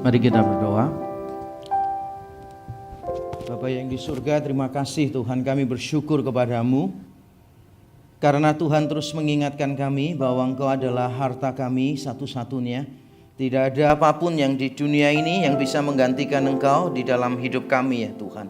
Mari kita berdoa. Bapa yang di surga, terima kasih Tuhan, kami bersyukur kepadamu karena Tuhan terus mengingatkan kami bahwa Engkau adalah harta kami satu-satunya. Tidak ada apapun yang di dunia ini yang bisa menggantikan Engkau di dalam hidup kami ya Tuhan.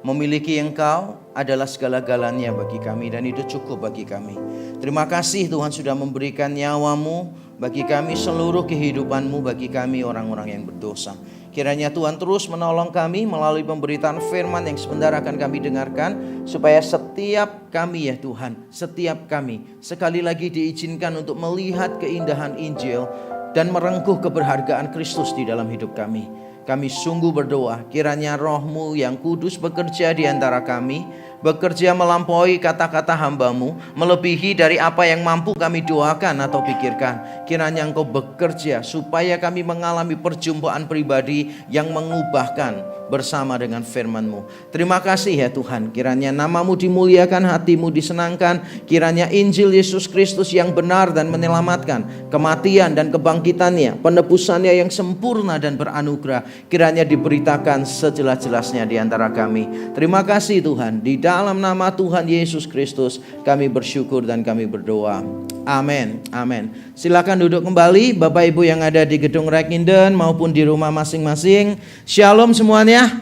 Memiliki Engkau adalah segala-galanya bagi kami dan itu cukup bagi kami. Terima kasih Tuhan sudah memberikan nyawamu bagi kami, seluruh kehidupanmu bagi kami orang-orang yang berdosa. Kiranya Tuhan terus menolong kami melalui pemberitaan firman yang sebentar akan kami dengarkan, supaya setiap kami ya Tuhan, setiap kami sekali lagi diizinkan untuk melihat keindahan Injil dan merengkuh keberhargaan Kristus di dalam hidup kami. Kami sungguh berdoa kiranya Roh-Mu yang kudus bekerja di antara kami, bekerja melampaui kata-kata hamba-Mu, melebihi dari apa yang mampu kami doakan atau pikirkan. Kiranya Engkau bekerja supaya kami mengalami perjumpaan pribadi yang mengubahkan bersama dengan firman-Mu. Terima kasih ya Tuhan, kiranya nama-Mu dimuliakan, hati-Mu disenangkan. Kiranya Injil Yesus Kristus yang benar dan menyelamatkan, kematian dan kebangkitannya, penebusannya yang sempurna dan beranugerah, kiranya diberitakan sejelas-jelasnya di antara kami. Terima kasih Tuhan, di dalam nama Tuhan Yesus Kristus kami bersyukur dan kami berdoa. Amin. Amin. Silakan duduk kembali Bapak Ibu yang ada di gedung Rekinden maupun di rumah masing-masing. Shalom semuanya.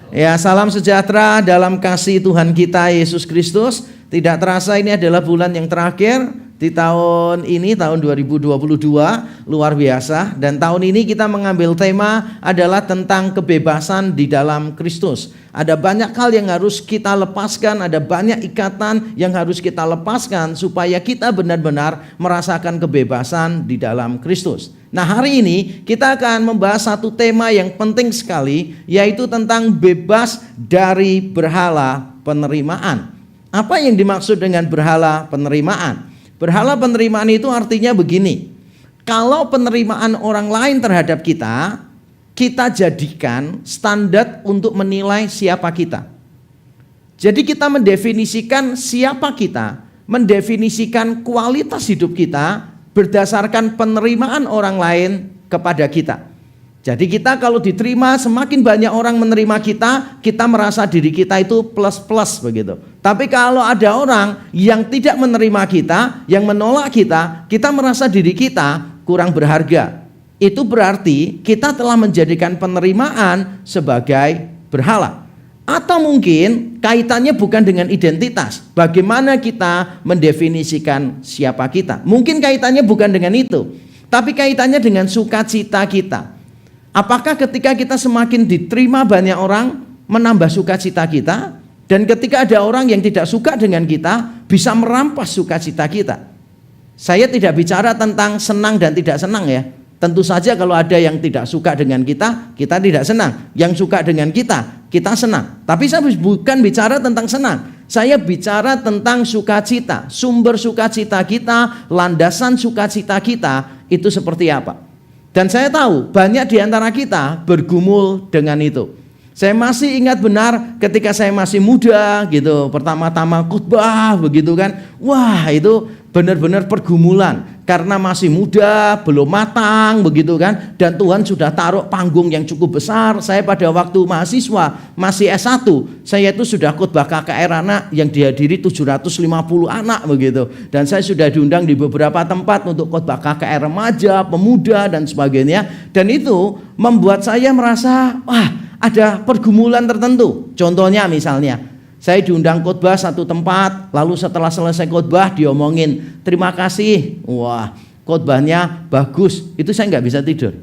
Ya, salam sejahtera dalam kasih Tuhan kita Yesus Kristus. Tidak terasa ini adalah bulan yang terakhir di tahun ini, tahun 2022, luar biasa. Dan tahun ini kita mengambil tema adalah tentang kebebasan di dalam Kristus. Ada banyak hal yang harus kita lepaskan, ada banyak ikatan yang harus kita lepaskan supaya kita benar-benar merasakan kebebasan di dalam Kristus. Nah, hari ini kita akan membahas satu tema yang penting sekali, yaitu tentang bebas dari berhala penerimaan. Apa yang dimaksud dengan berhala penerimaan? Berhala penerimaan itu artinya begini. Kalau penerimaan orang lain terhadap kita, kita jadikan standar untuk menilai siapa kita. Jadi kita mendefinisikan siapa kita, mendefinisikan kualitas hidup kita berdasarkan penerimaan orang lain kepada kita. Jadi kita kalau diterima, semakin banyak orang menerima kita, kita merasa diri kita itu plus-plus begitu. Tapi kalau ada orang yang tidak menerima kita, yang menolak kita, kita merasa diri kita kurang berharga. Itu berarti kita telah menjadikan penerimaan sebagai berhala. Atau mungkin kaitannya bukan dengan identitas. Bagaimana kita mendefinisikan siapa kita? Mungkin kaitannya bukan dengan itu, tapi kaitannya dengan sukacita kita. Apakah ketika kita semakin diterima banyak orang menambah sukacita kita, dan ketika ada orang yang tidak suka dengan kita bisa merampas sukacita kita? Saya tidak bicara tentang senang dan tidak senang ya. Tentu saja kalau ada yang tidak suka dengan kita, kita tidak senang. Yang suka dengan kita senang. Tapi saya bukan bicara tentang senang. Saya bicara tentang sukacita. Sumber sukacita kita, landasan sukacita kita itu seperti apa? Dan saya tahu banyak di antara kita bergumul dengan itu. Saya masih ingat benar ketika saya masih muda gitu, pertama-tama khotbah begitu kan. Wah, itu benar-benar pergumulan karena masih muda, belum matang begitu kan. Dan Tuhan sudah taruh panggung yang cukup besar. Saya pada waktu mahasiswa masih S1, saya itu sudah khotbah KKR anak yang dihadiri 750 anak begitu. Dan saya sudah diundang di beberapa tempat untuk khotbah KKR remaja, pemuda dan sebagainya. Dan itu membuat saya merasa wah, ada pergumulan tertentu. Contohnya misalnya, saya diundang khotbah satu tempat, lalu setelah selesai khotbah diomongin, terima kasih, wah khotbahnya bagus, itu saya nggak bisa tidur.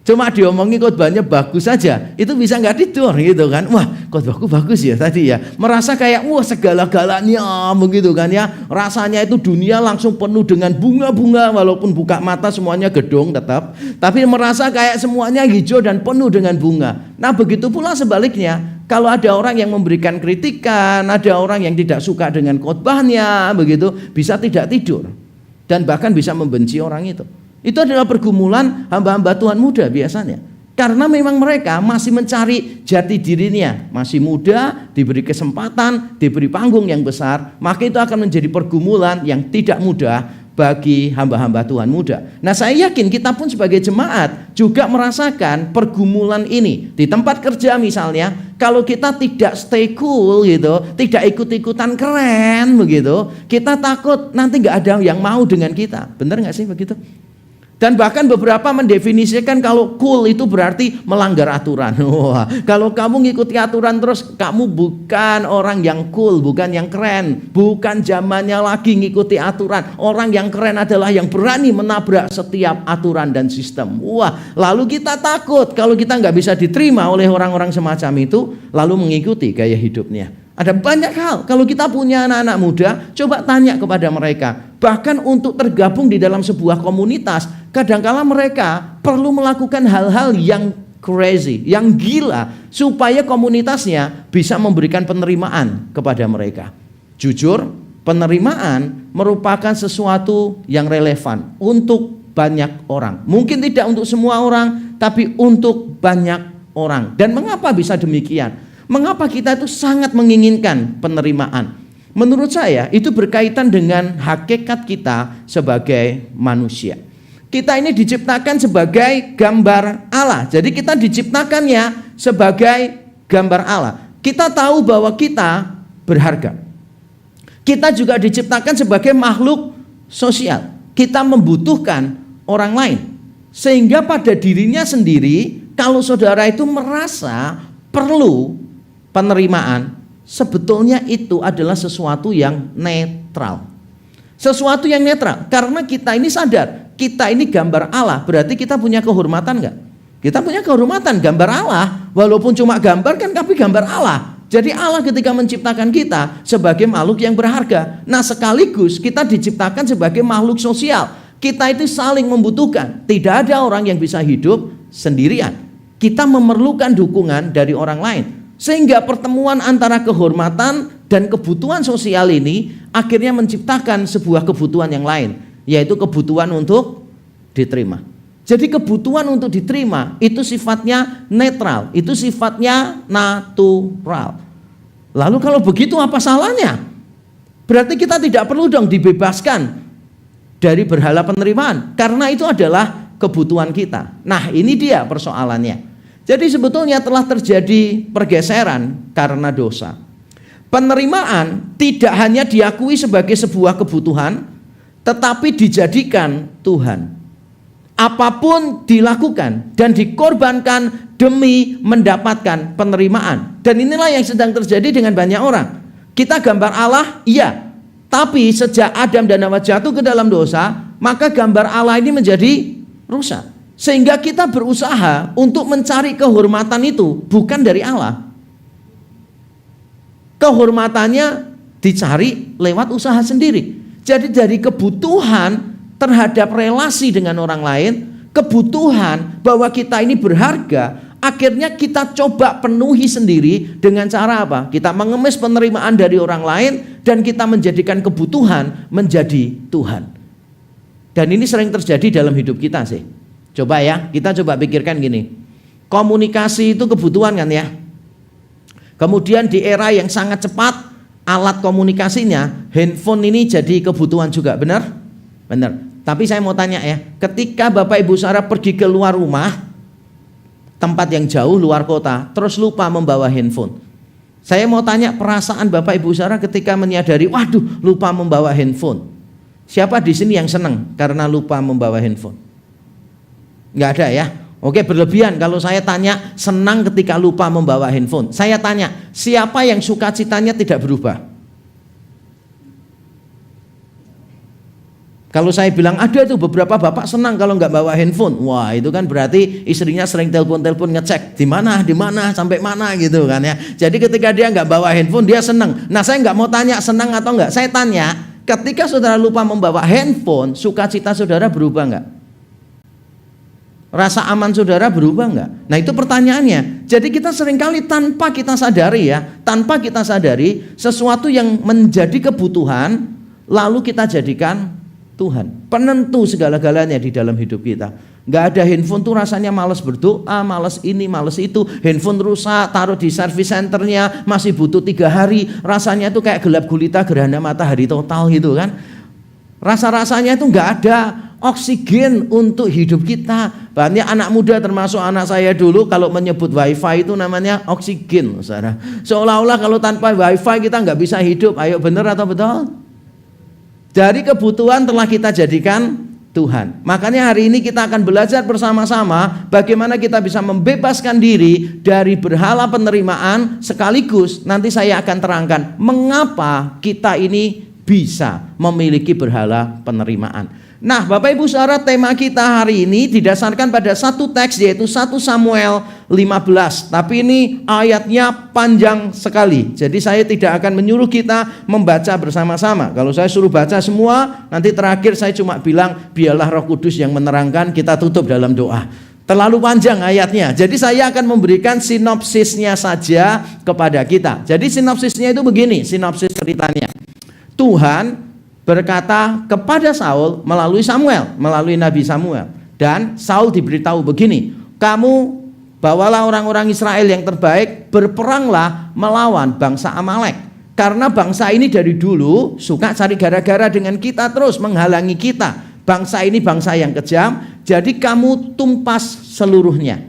Cuma diomongin khotbahnya bagus saja, itu bisa nggak tidur gitu kan. Wah, khotbahku bagus ya tadi ya. Merasa kayak wah segala-galanya begitu kan ya. Rasanya itu dunia langsung penuh dengan bunga-bunga, walaupun buka mata semuanya gedung tetap. Tapi merasa kayak semuanya hijau dan penuh dengan bunga. Nah, begitu pula sebaliknya. Kalau ada orang yang memberikan kritikan, ada orang yang tidak suka dengan khotbahnya begitu, bisa tidak tidur. Dan bahkan bisa membenci orang itu. Itu adalah pergumulan hamba-hamba Tuhan muda biasanya. Karena memang mereka masih mencari jati dirinya. Masih muda, diberi kesempatan, diberi panggung yang besar. Maka itu akan menjadi pergumulan yang tidak mudah bagi hamba-hamba Tuhan muda. Nah, saya yakin kita pun sebagai jemaat juga merasakan pergumulan ini. Di tempat kerja misalnya, kalau kita tidak stay cool gitu, tidak ikut-ikutan keren begitu, kita takut nanti nggak ada yang mau dengan kita. Benar nggak sih begitu? Dan bahkan beberapa mendefinisikan kalau cool itu berarti melanggar aturan. Wah, kalau kamu ngikuti aturan terus, kamu bukan orang yang cool, bukan yang keren, bukan zamannya lagi ngikuti aturan. Orang yang keren adalah yang berani menabrak setiap aturan dan sistem. Wah, lalu kita takut kalau kita nggak bisa diterima oleh orang-orang semacam itu, lalu mengikuti gaya hidupnya. Ada banyak hal, kalau kita punya anak-anak muda, coba tanya kepada mereka. Bahkan untuk tergabung di dalam sebuah komunitas, kadangkala mereka perlu melakukan hal-hal yang crazy, yang gila, supaya komunitasnya bisa memberikan penerimaan kepada mereka. Jujur, penerimaan merupakan sesuatu yang relevan untuk banyak orang. Mungkin tidak untuk semua orang, tapi untuk banyak orang. Dan mengapa bisa demikian? Mengapa kita itu sangat menginginkan penerimaan? Menurut saya itu berkaitan dengan hakikat kita sebagai manusia. Kita ini diciptakan sebagai gambar Allah. Jadi kita diciptakannya sebagai gambar Allah. Kita tahu bahwa kita berharga. Kita juga diciptakan sebagai makhluk sosial. Kita membutuhkan orang lain. Sehingga pada dirinya sendiri, kalau saudara itu merasa perlu penerimaan, sebetulnya itu adalah sesuatu yang netral. Sesuatu yang netral, karena kita ini sadar, kita ini gambar Allah, berarti kita punya kehormatan enggak? Kita punya kehormatan, gambar Allah, walaupun cuma gambar kan, tapi gambar Allah. Jadi Allah ketika menciptakan kita sebagai makhluk yang berharga. Nah, sekaligus kita diciptakan sebagai makhluk sosial. Kita itu saling membutuhkan, tidak ada orang yang bisa hidup sendirian. Kita memerlukan dukungan dari orang lain. Sehingga pertemuan antara kehormatan dan kebutuhan sosial ini akhirnya menciptakan sebuah kebutuhan yang lain, yaitu kebutuhan untuk diterima. Jadi kebutuhan untuk diterima itu sifatnya netral, itu sifatnya natural. Lalu kalau begitu apa salahnya? Berarti kita tidak perlu dong dibebaskan dari berhala penerimaan, karena itu adalah kebutuhan kita. Nah, ini dia persoalannya. Jadi sebetulnya telah terjadi pergeseran karena dosa. Penerimaan tidak hanya diakui sebagai sebuah kebutuhan, tetapi dijadikan Tuhan. Apapun dilakukan dan dikorbankan demi mendapatkan penerimaan. Dan inilah yang sedang terjadi dengan banyak orang. Kita gambar Allah, iya. Tapi sejak Adam dan Hawa jatuh ke dalam dosa, maka gambar Allah ini menjadi rusak. Sehingga kita berusaha untuk mencari kehormatan itu bukan dari Allah. Kehormatannya dicari lewat usaha sendiri. Jadi dari kebutuhan terhadap relasi dengan orang lain, kebutuhan bahwa kita ini berharga, akhirnya kita coba penuhi sendiri dengan cara apa? Kita mengemis penerimaan dari orang lain dan kita menjadikan kebutuhan menjadi Tuhan. Dan ini sering terjadi dalam hidup kita sih. Coba ya, kita coba pikirkan gini. Komunikasi itu kebutuhan kan ya. Kemudian di era yang sangat cepat, alat komunikasinya, handphone ini jadi kebutuhan juga, benar? Benar. Tapi saya mau tanya ya, ketika Bapak Ibu Saudara pergi ke luar rumah, tempat yang jauh luar kota, terus lupa membawa handphone. Saya mau tanya perasaan Bapak Ibu Saudara ketika menyadari, waduh, lupa membawa handphone. Siapa di sini yang senang karena lupa membawa handphone? Nggak ada ya. Oke, berlebihan kalau saya tanya senang ketika lupa membawa handphone. Saya tanya, siapa yang sukacitanya tidak berubah? Kalau saya bilang ada tuh beberapa bapak senang kalau nggak bawa handphone. Wah, itu kan berarti istrinya sering telepon-telepon ngecek di mana, sampai mana gitu kan ya. Jadi ketika dia nggak bawa handphone dia senang. Nah, saya nggak mau tanya senang atau nggak. Saya tanya, ketika saudara lupa membawa handphone, sukacita saudara berubah nggak? Rasa aman saudara berubah enggak? Nah, itu pertanyaannya. Jadi kita seringkali tanpa kita sadari ya, tanpa kita sadari sesuatu yang menjadi kebutuhan lalu kita jadikan Tuhan. Penentu segala-galanya di dalam hidup kita. Enggak ada handphone tuh rasanya malas berdoa, malas ini, malas itu. Handphone rusak, taruh di service centernya masih butuh 3 hari. Rasanya tuh kayak gelap gulita gerhana matahari total gitu kan. Rasa-rasanya itu nggak ada oksigen untuk hidup kita. Banyak anak muda termasuk anak saya dulu kalau menyebut wifi itu namanya oksigen, saudara. Seolah-olah kalau tanpa wifi kita nggak bisa hidup. Ayo, benar atau betul? Dari kebutuhan telah kita jadikan Tuhan. Makanya hari ini kita akan belajar bersama-sama bagaimana kita bisa membebaskan diri dari berhala penerimaan, sekaligus nanti saya akan terangkan mengapa kita ini bisa memiliki berhala penerimaan. Nah, Bapak Ibu Saudara, tema kita hari ini didasarkan pada satu teks, yaitu 1 Samuel 15. Tapi ini ayatnya panjang sekali. Jadi saya tidak akan menyuruh kita membaca bersama-sama. Kalau saya suruh baca semua, nanti terakhir saya cuma bilang biarlah Roh Kudus yang menerangkan, kita tutup dalam doa. Terlalu panjang ayatnya. Jadi saya akan memberikan sinopsisnya saja kepada kita. Jadi sinopsisnya itu begini, sinopsis ceritanya. Tuhan berkata kepada Saul melalui Samuel, melalui Nabi Samuel. Dan Saul diberitahu begini, kamu bawalah orang-orang Israel yang terbaik, berperanglah melawan bangsa Amalek. Karena bangsa ini dari dulu suka cari gara-gara dengan kita, terus menghalangi kita. Bangsa ini bangsa yang kejam, jadi kamu tumpas seluruhnya.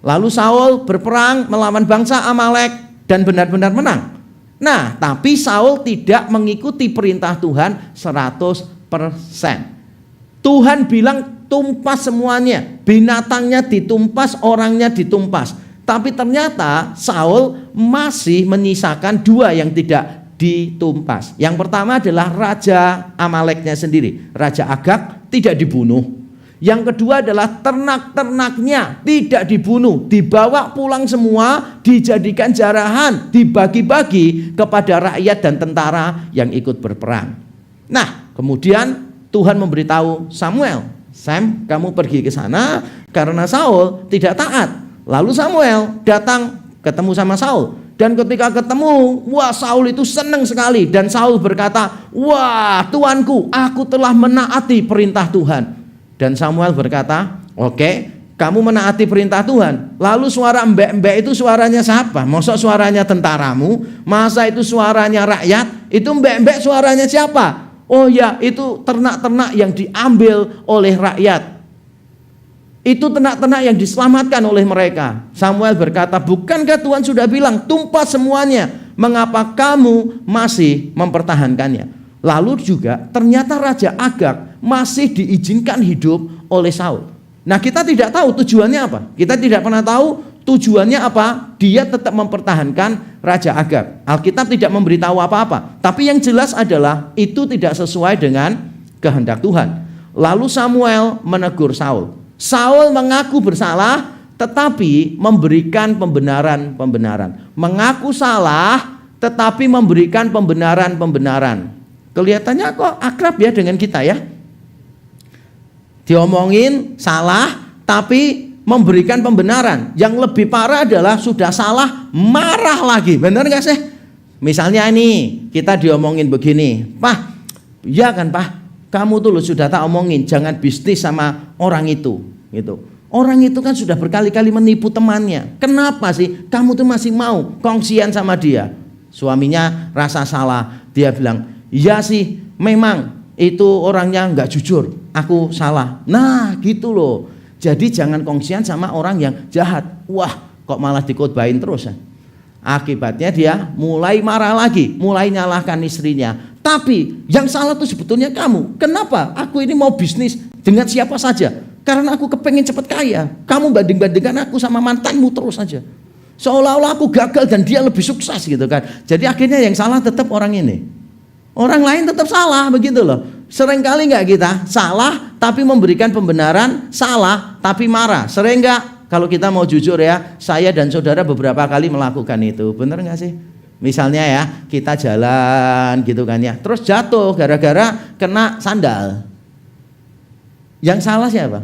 Lalu Saul berperang melawan bangsa Amalek dan benar-benar menang. Nah, tapi Saul tidak mengikuti perintah Tuhan 100%. Tuhan bilang tumpas semuanya, binatangnya ditumpas, orangnya ditumpas. Tapi ternyata Saul masih menyisakan 2 yang tidak ditumpas. Yang pertama adalah Raja Amaleknya sendiri, Raja Agag, tidak dibunuh. Yang kedua adalah ternak-ternaknya tidak dibunuh, dibawa pulang semua, dijadikan jarahan, dibagi-bagi kepada rakyat dan tentara yang ikut berperang. Nah, kemudian Tuhan memberitahu Samuel, Sam, kamu pergi ke sana karena Saul tidak taat. Lalu Samuel datang ketemu sama Saul. Dan ketika ketemu, wah, Saul itu senang sekali. Dan Saul berkata, wah, Tuanku, aku telah menaati perintah Tuhan. Dan Samuel berkata, oke, kamu menaati perintah Tuhan. Lalu suara embek-embek itu suaranya siapa? Masa suaranya tentaramu? Masa itu suaranya rakyat? Itu embek-embek suaranya siapa? Oh ya, itu ternak-ternak yang diambil oleh rakyat. Itu ternak-ternak yang diselamatkan oleh mereka. Samuel berkata, bukankah Tuhan sudah bilang tumpas semuanya? Mengapa kamu masih mempertahankannya? Lalu juga ternyata Raja Agag masih diizinkan hidup oleh Saul. Nah, kita tidak tahu tujuannya apa. Kita tidak pernah tahu tujuannya apa. Dia tetap mempertahankan Raja Agag. Alkitab tidak memberitahu apa-apa. Tapi yang jelas adalah itu tidak sesuai dengan kehendak Tuhan. Lalu Samuel menegur Saul. Saul mengaku bersalah tetapi memberikan pembenaran. Mengaku salah tetapi memberikan pembenaran. Kelihatannya kok akrab ya dengan kita ya. Diomongin salah tapi memberikan pembenaran. Yang lebih parah adalah sudah salah marah lagi. Benar gak sih? Misalnya nih kita diomongin begini, Pak, ya kan Pak, kamu tuh sudah tak omongin jangan bisnis sama orang itu gitu. Orang itu kan sudah berkali-kali menipu temannya. Kenapa sih kamu tuh masih mau kongsian sama dia? Suaminya rasa salah. Dia bilang, iya sih, memang itu orangnya nggak jujur, aku salah. Nah gitu loh. Jadi jangan kongsian sama orang yang jahat. Wah, kok malah dikhotbahin terus ya? Akibatnya dia mulai marah lagi, mulai nyalahkan istrinya. Tapi yang salah tuh sebetulnya kamu. Kenapa? Aku ini mau bisnis dengan siapa saja. Karena aku kepengen cepat kaya. Kamu banding-bandingkan aku sama mantanmu terus saja. Seolah-olah aku gagal dan dia lebih sukses gitu kan. Jadi akhirnya yang salah tetap orang ini. Orang lain tetap salah begitu loh. Seringkali nggak kita salah tapi memberikan pembenaran, salah tapi marah. Sering nggak? Kalau kita mau jujur ya, saya dan saudara beberapa kali melakukan itu. Bener nggak sih? Misalnya ya, kita jalan gitu kan ya, terus jatuh gara-gara kena sandal. Yang salah siapa?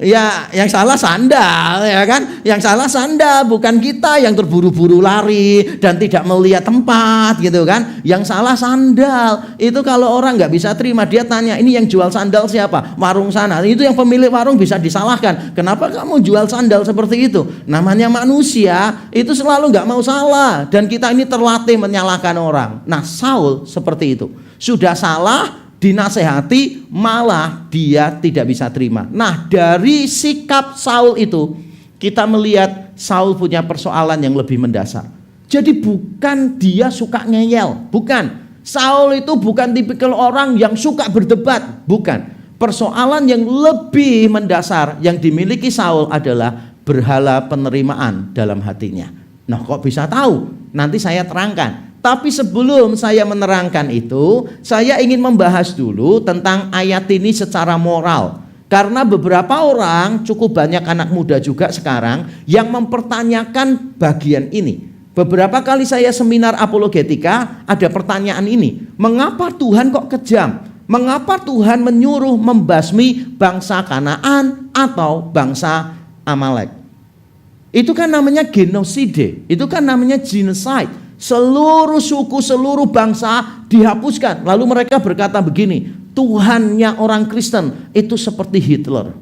Ya, yang salah sandal, ya kan? Yang salah sandal, bukan kita yang terburu-buru lari dan tidak melihat tempat, gitu kan? Yang salah sandal. Itu kalau orang nggak bisa terima, dia tanya, ini yang jual sandal siapa? Warung sana. Itu yang pemilik warung bisa disalahkan. Kenapa kamu jual sandal seperti itu? Namanya manusia, itu selalu nggak mau salah. Dan kita ini terlatih menyalahkan orang. Nah, Saul seperti itu. Sudah salah, dinasehati, malah dia tidak bisa terima. Nah, dari sikap Saul itu kita melihat Saul punya persoalan yang lebih mendasar. Jadi bukan dia suka ngeyel, bukan. Saul itu bukan tipikal orang yang suka berdebat, bukan. Persoalan yang lebih mendasar yang dimiliki Saul adalah berhala penerimaan dalam hatinya. Nah, kok bisa tahu? Nanti saya terangkan. Tapi sebelum saya menerangkan itu, saya ingin membahas dulu tentang ayat ini secara moral. Karena beberapa orang, cukup banyak anak muda juga sekarang yang mempertanyakan bagian ini. Beberapa kali saya seminar apologetika, ada pertanyaan ini. Mengapa Tuhan kok kejam? Mengapa Tuhan menyuruh membasmi bangsa Kanaan atau bangsa Amalek? Itu kan namanya genosida, itu kan namanya genocide. Seluruh suku, seluruh bangsa dihapuskan. Lalu mereka berkata begini, Tuhannya orang Kristen itu seperti Hitler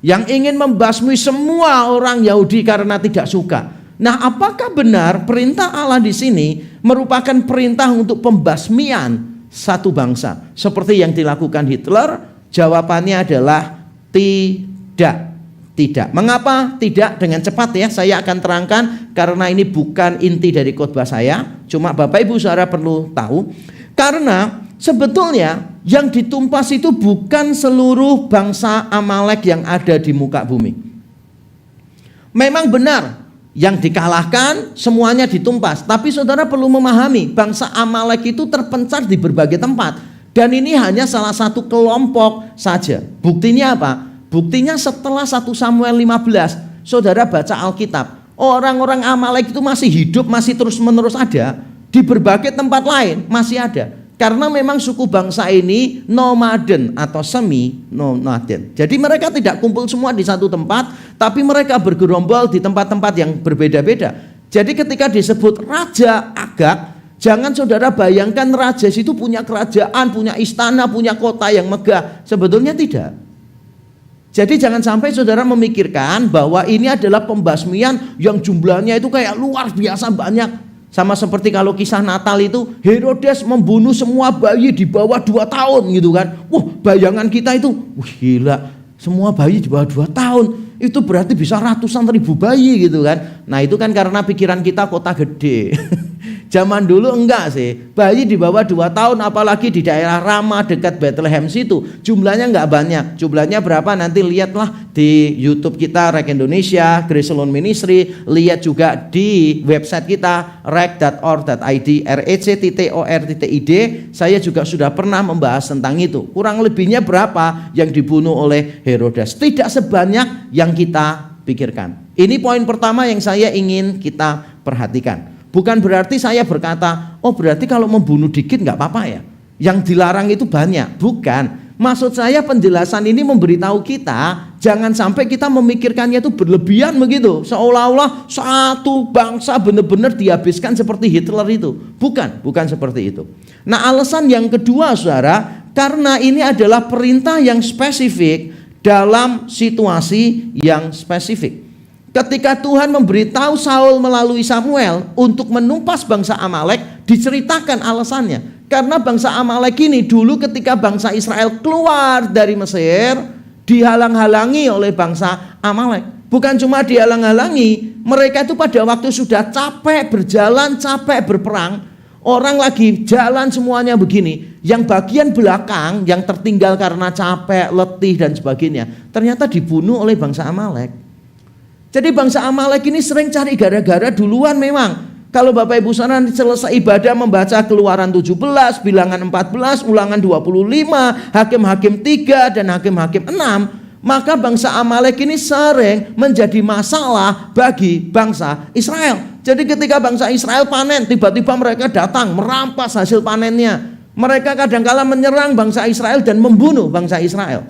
yang ingin membasmi semua orang Yahudi karena tidak suka. Nah, apakah benar perintah Allah di sini merupakan perintah untuk pembasmian satu bangsa seperti yang dilakukan Hitler? Jawabannya adalah tidak. Tidak. Mengapa tidak? Dengan cepat ya, saya akan terangkan karena ini bukan inti dari khotbah saya. Cuma Bapak Ibu Saudara perlu tahu. Karena sebetulnya yang ditumpas itu bukan seluruh bangsa Amalek yang ada di muka bumi. Memang benar, yang dikalahkan semuanya ditumpas. Tapi saudara perlu memahami, bangsa Amalek itu terpencar di berbagai tempat. Dan ini hanya salah satu kelompok saja. Buktinya apa? Buktinya setelah 1 Samuel 15, saudara baca Alkitab, orang-orang Amalek itu masih hidup, masih terus-menerus ada. Di berbagai tempat lain masih ada. Karena memang suku bangsa ini nomaden atau semi-nomaden. Jadi mereka tidak kumpul semua di satu tempat, tapi mereka bergerombol di tempat-tempat yang berbeda-beda. Jadi ketika disebut Raja Agag, jangan saudara bayangkan raja itu punya kerajaan, punya istana, punya kota yang megah. Sebetulnya tidak. Jadi jangan sampai saudara memikirkan bahwa ini adalah pembasmian yang jumlahnya itu kayak luar biasa banyak. Sama seperti kalau kisah Natal itu, Herodes membunuh semua bayi di bawah 2 tahun gitu kan. Wah, bayangan kita itu, wah gila, semua bayi di bawah 2 tahun. Itu berarti bisa ratusan ribu bayi gitu kan. Nah itu kan karena pikiran kita kota gede. Zaman dulu enggak sih, bayi di bawah 2 tahun apalagi di daerah Rama dekat Bethlehem situ jumlahnya enggak banyak. Jumlahnya berapa nanti lihatlah di YouTube kita Rek Indonesia, Grace Alone Ministry, lihat juga di website kita rek.org.id, rec.or.id. Saya juga sudah pernah membahas tentang itu. Kurang lebihnya berapa yang dibunuh oleh Herodes. Tidak sebanyak yang kita pikirkan. Ini poin pertama yang saya ingin kita perhatikan. Bukan berarti saya berkata, oh berarti kalau membunuh dikit nggak apa-apa ya. Yang dilarang itu banyak. Bukan. Maksud saya penjelasan ini memberitahu kita, jangan sampai kita memikirkannya itu berlebihan begitu. Seolah-olah satu bangsa benar-benar dihabiskan seperti Hitler itu. Bukan seperti itu. Nah alasan yang kedua saudara, karena ini adalah perintah yang spesifik dalam situasi yang spesifik. Ketika Tuhan memberitahu Saul melalui Samuel untuk menumpas bangsa Amalek, diceritakan alasannya. Karena bangsa Amalek ini dulu ketika bangsa Israel keluar dari Mesir, dihalang-halangi oleh bangsa Amalek. Bukan cuma dihalang-halangi, mereka itu pada waktu sudah capek berjalan, capek berperang, orang lagi jalan semuanya begini, yang bagian belakang yang tertinggal karena capek, letih dan sebagainya, ternyata dibunuh oleh bangsa Amalek. Jadi bangsa Amalek ini sering cari gara-gara duluan memang. Kalau Bapak Ibu saudara selesai ibadah membaca Keluaran 17, Bilangan 14, Ulangan 25, Hakim-Hakim 3 dan Hakim-Hakim 6, maka bangsa Amalek ini sering menjadi masalah bagi bangsa Israel. Jadi ketika bangsa Israel panen, tiba-tiba mereka datang merampas hasil panennya. Mereka kadang-kala menyerang bangsa Israel dan membunuh bangsa Israel.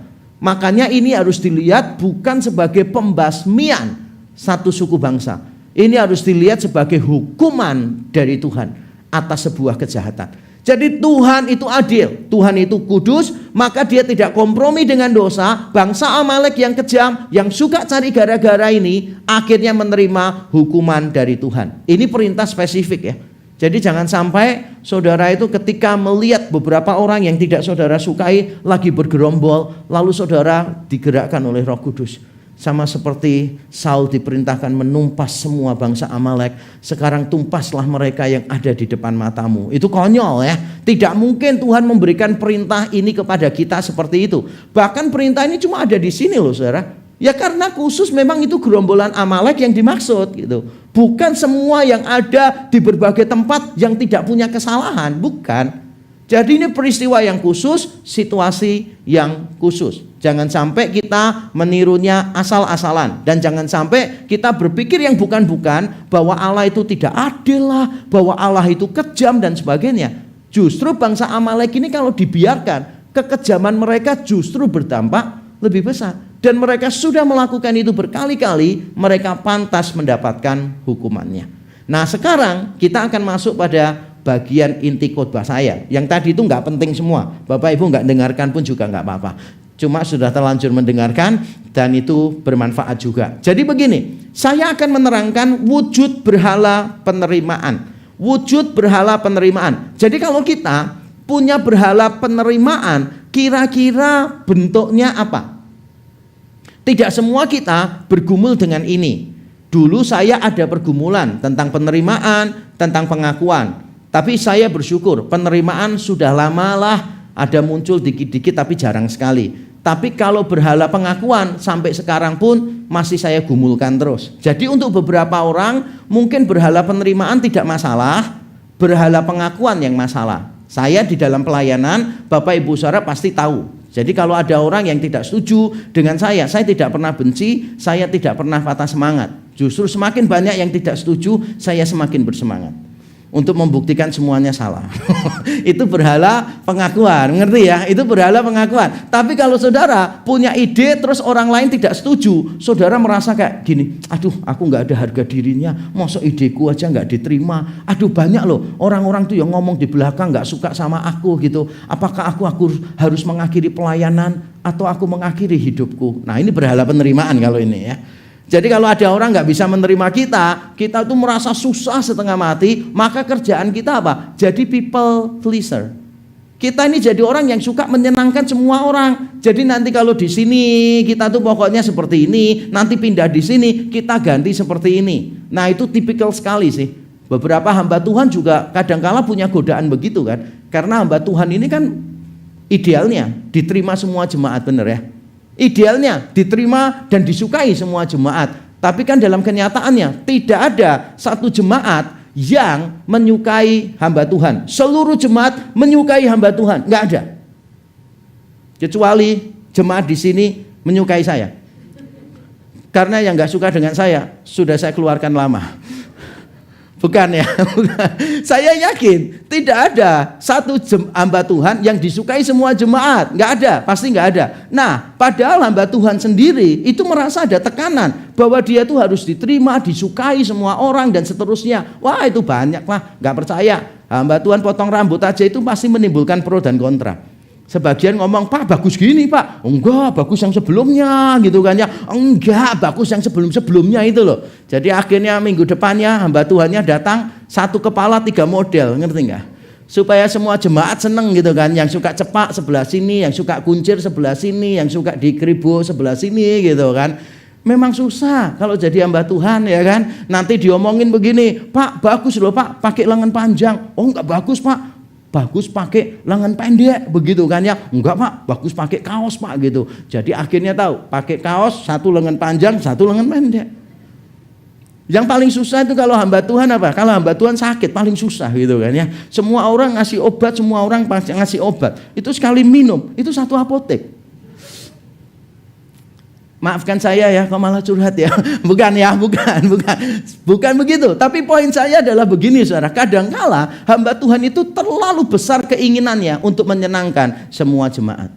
Makanya ini harus dilihat bukan sebagai pembasmian satu suku bangsa. Ini harus dilihat sebagai hukuman dari Tuhan atas sebuah kejahatan. Jadi Tuhan itu adil, Tuhan itu kudus, maka dia tidak kompromi dengan dosa. Bangsa Amalek yang kejam, yang suka cari gara-gara ini, akhirnya menerima hukuman dari Tuhan. Ini perintah spesifik ya. Jadi jangan sampai saudara itu ketika melihat beberapa orang yang tidak saudara sukai lagi bergerombol, lalu saudara digerakkan oleh Roh Kudus. Sama seperti Saul diperintahkan menumpas semua bangsa Amalek. Sekarang tumpaslah mereka yang ada di depan matamu. Itu konyol ya. Tidak mungkin Tuhan memberikan perintah ini kepada kita seperti itu. Bahkan perintah ini cuma ada di sini loh saudara. Ya karena khusus memang itu gerombolan Amalek yang dimaksud gitu. Bukan semua yang ada di berbagai tempat yang tidak punya kesalahan. Bukan. Jadi ini peristiwa yang khusus, situasi yang khusus. Jangan sampai kita menirunya asal-asalan. Dan jangan sampai kita berpikir yang bukan-bukan, bahwa Allah itu tidak adil lah, bahwa Allah itu kejam dan sebagainya. Justru bangsa Amalek ini kalau dibiarkan, kekejaman mereka justru berdampak lebih besar. Dan mereka sudah melakukan itu berkali-kali, mereka pantas mendapatkan hukumannya. Nah sekarang kita akan masuk pada bagian inti khotbah saya. Yang tadi itu nggak penting semua. Bapak Ibu nggak dengarkan pun juga nggak apa-apa. Cuma sudah terlanjur mendengarkan dan itu bermanfaat juga. Jadi begini, saya akan menerangkan wujud berhala penerimaan. Wujud berhala penerimaan. Jadi kalau kita punya berhala penerimaan, kira-kira bentuknya apa? Tidak semua kita bergumul dengan ini. Dulu saya ada pergumulan tentang penerimaan, tentang pengakuan. Tapi saya bersyukur penerimaan sudah lamalah ada muncul dikit-dikit tapi jarang sekali. Tapi kalau berhala pengakuan sampai sekarang pun masih saya gumulkan terus. Jadi untuk beberapa orang mungkin berhala penerimaan tidak masalah, berhala pengakuan yang masalah. Saya di dalam pelayanan Bapak Ibu Saudara pasti tahu. Jadi kalau ada orang yang tidak setuju dengan saya tidak pernah benci, saya tidak pernah patah semangat. Justru semakin banyak yang tidak setuju, saya semakin bersemangat untuk membuktikan semuanya salah. Itu berhala pengakuan, ngerti ya? Itu berhala pengakuan. Tapi kalau saudara punya ide terus orang lain tidak setuju, saudara merasa kayak gini, aduh aku nggak ada harga dirinya, masa ideku aja nggak diterima. Aduh banyak loh orang-orang tuh yang ngomong di belakang nggak suka sama aku gitu. Apakah aku harus mengakhiri pelayanan atau aku mengakhiri hidupku? Nah ini berhala penerimaan kalau ini ya. Jadi kalau ada orang nggak bisa menerima kita tuh merasa susah setengah mati, maka kerjaan kita apa? Jadi people pleaser. Kita ini jadi orang yang suka menyenangkan semua orang. Jadi nanti kalau di sini kita tuh pokoknya seperti ini, nanti pindah di sini kita ganti seperti ini. Nah itu tipikal sekali sih. Beberapa hamba Tuhan juga kadangkala punya godaan begitu kan. Karena hamba Tuhan ini kan idealnya diterima semua jemaat, bener ya. Idealnya diterima dan disukai semua jemaat. Tapi kan dalam kenyataannya tidak ada satu jemaat yang menyukai hamba Tuhan. Seluruh jemaat menyukai hamba Tuhan, nggak ada. Kecuali jemaat di sini menyukai saya. Karena yang nggak suka dengan saya sudah saya keluarkan lama. Bukan ya, bukan. Saya yakin tidak ada satu hamba Tuhan yang disukai semua jemaat. Nggak ada, pasti nggak ada. Nah, padahal hamba Tuhan sendiri itu merasa ada tekanan bahwa dia tuh harus diterima, disukai semua orang dan seterusnya. Wah itu banyak lah, nggak percaya. Hamba Tuhan potong rambut aja itu pasti menimbulkan pro dan kontra. Sebagian ngomong, Pak bagus gini Pak. Enggak, bagus yang sebelumnya gitu kan ya. Enggak, bagus yang sebelum-sebelumnya itu loh. Jadi akhirnya minggu depannya hamba Tuhannya datang satu kepala 3 model, ngerti enggak? Supaya semua jemaat seneng gitu kan. Yang suka cepak sebelah sini, yang suka kuncir sebelah sini, yang suka dikribo sebelah sini gitu kan. Memang susah kalau jadi hamba Tuhan ya kan. Nanti diomongin begini, Pak bagus loh Pak pakai lengan panjang. Oh enggak bagus Pak. Bagus pakai lengan pendek begitu kan ya. Enggak Pak, bagus pakai kaos Pak gitu. Jadi akhirnya tahu, pakai kaos satu lengan panjang, satu lengan pendek. Yang paling susah itu kalau hamba Tuhan apa? Kalau hamba Tuhan sakit paling susah gitu kan ya. Semua orang ngasih obat, semua orang ngasih obat. Itu sekali minum, itu satu apotek. Maafkan saya ya, kok malah curhat ya. Bukan ya, bukan begitu. Tapi poin saya adalah begini saudara. Kadangkala hamba Tuhan itu terlalu besar keinginannya untuk menyenangkan semua jemaat.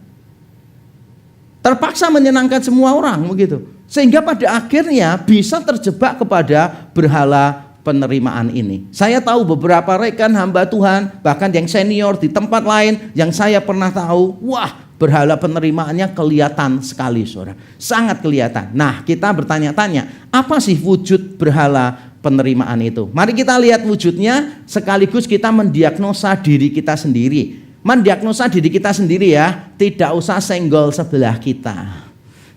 terpaksa menyenangkan semua orang begitu. Sehingga pada akhirnya bisa terjebak kepada berhala penerimaan ini. Saya tahu beberapa rekan hamba Tuhan, bahkan yang senior di tempat lain yang saya pernah tahu, wah, berhala penerimaannya kelihatan sekali, saudara. Sangat kelihatan. Nah, kita bertanya-tanya, apa sih wujud berhala penerimaan itu? Mari kita lihat wujudnya, sekaligus kita mendiagnosa diri kita sendiri. Mendiagnosa diri kita sendiri ya, tidak usah senggol sebelah kita.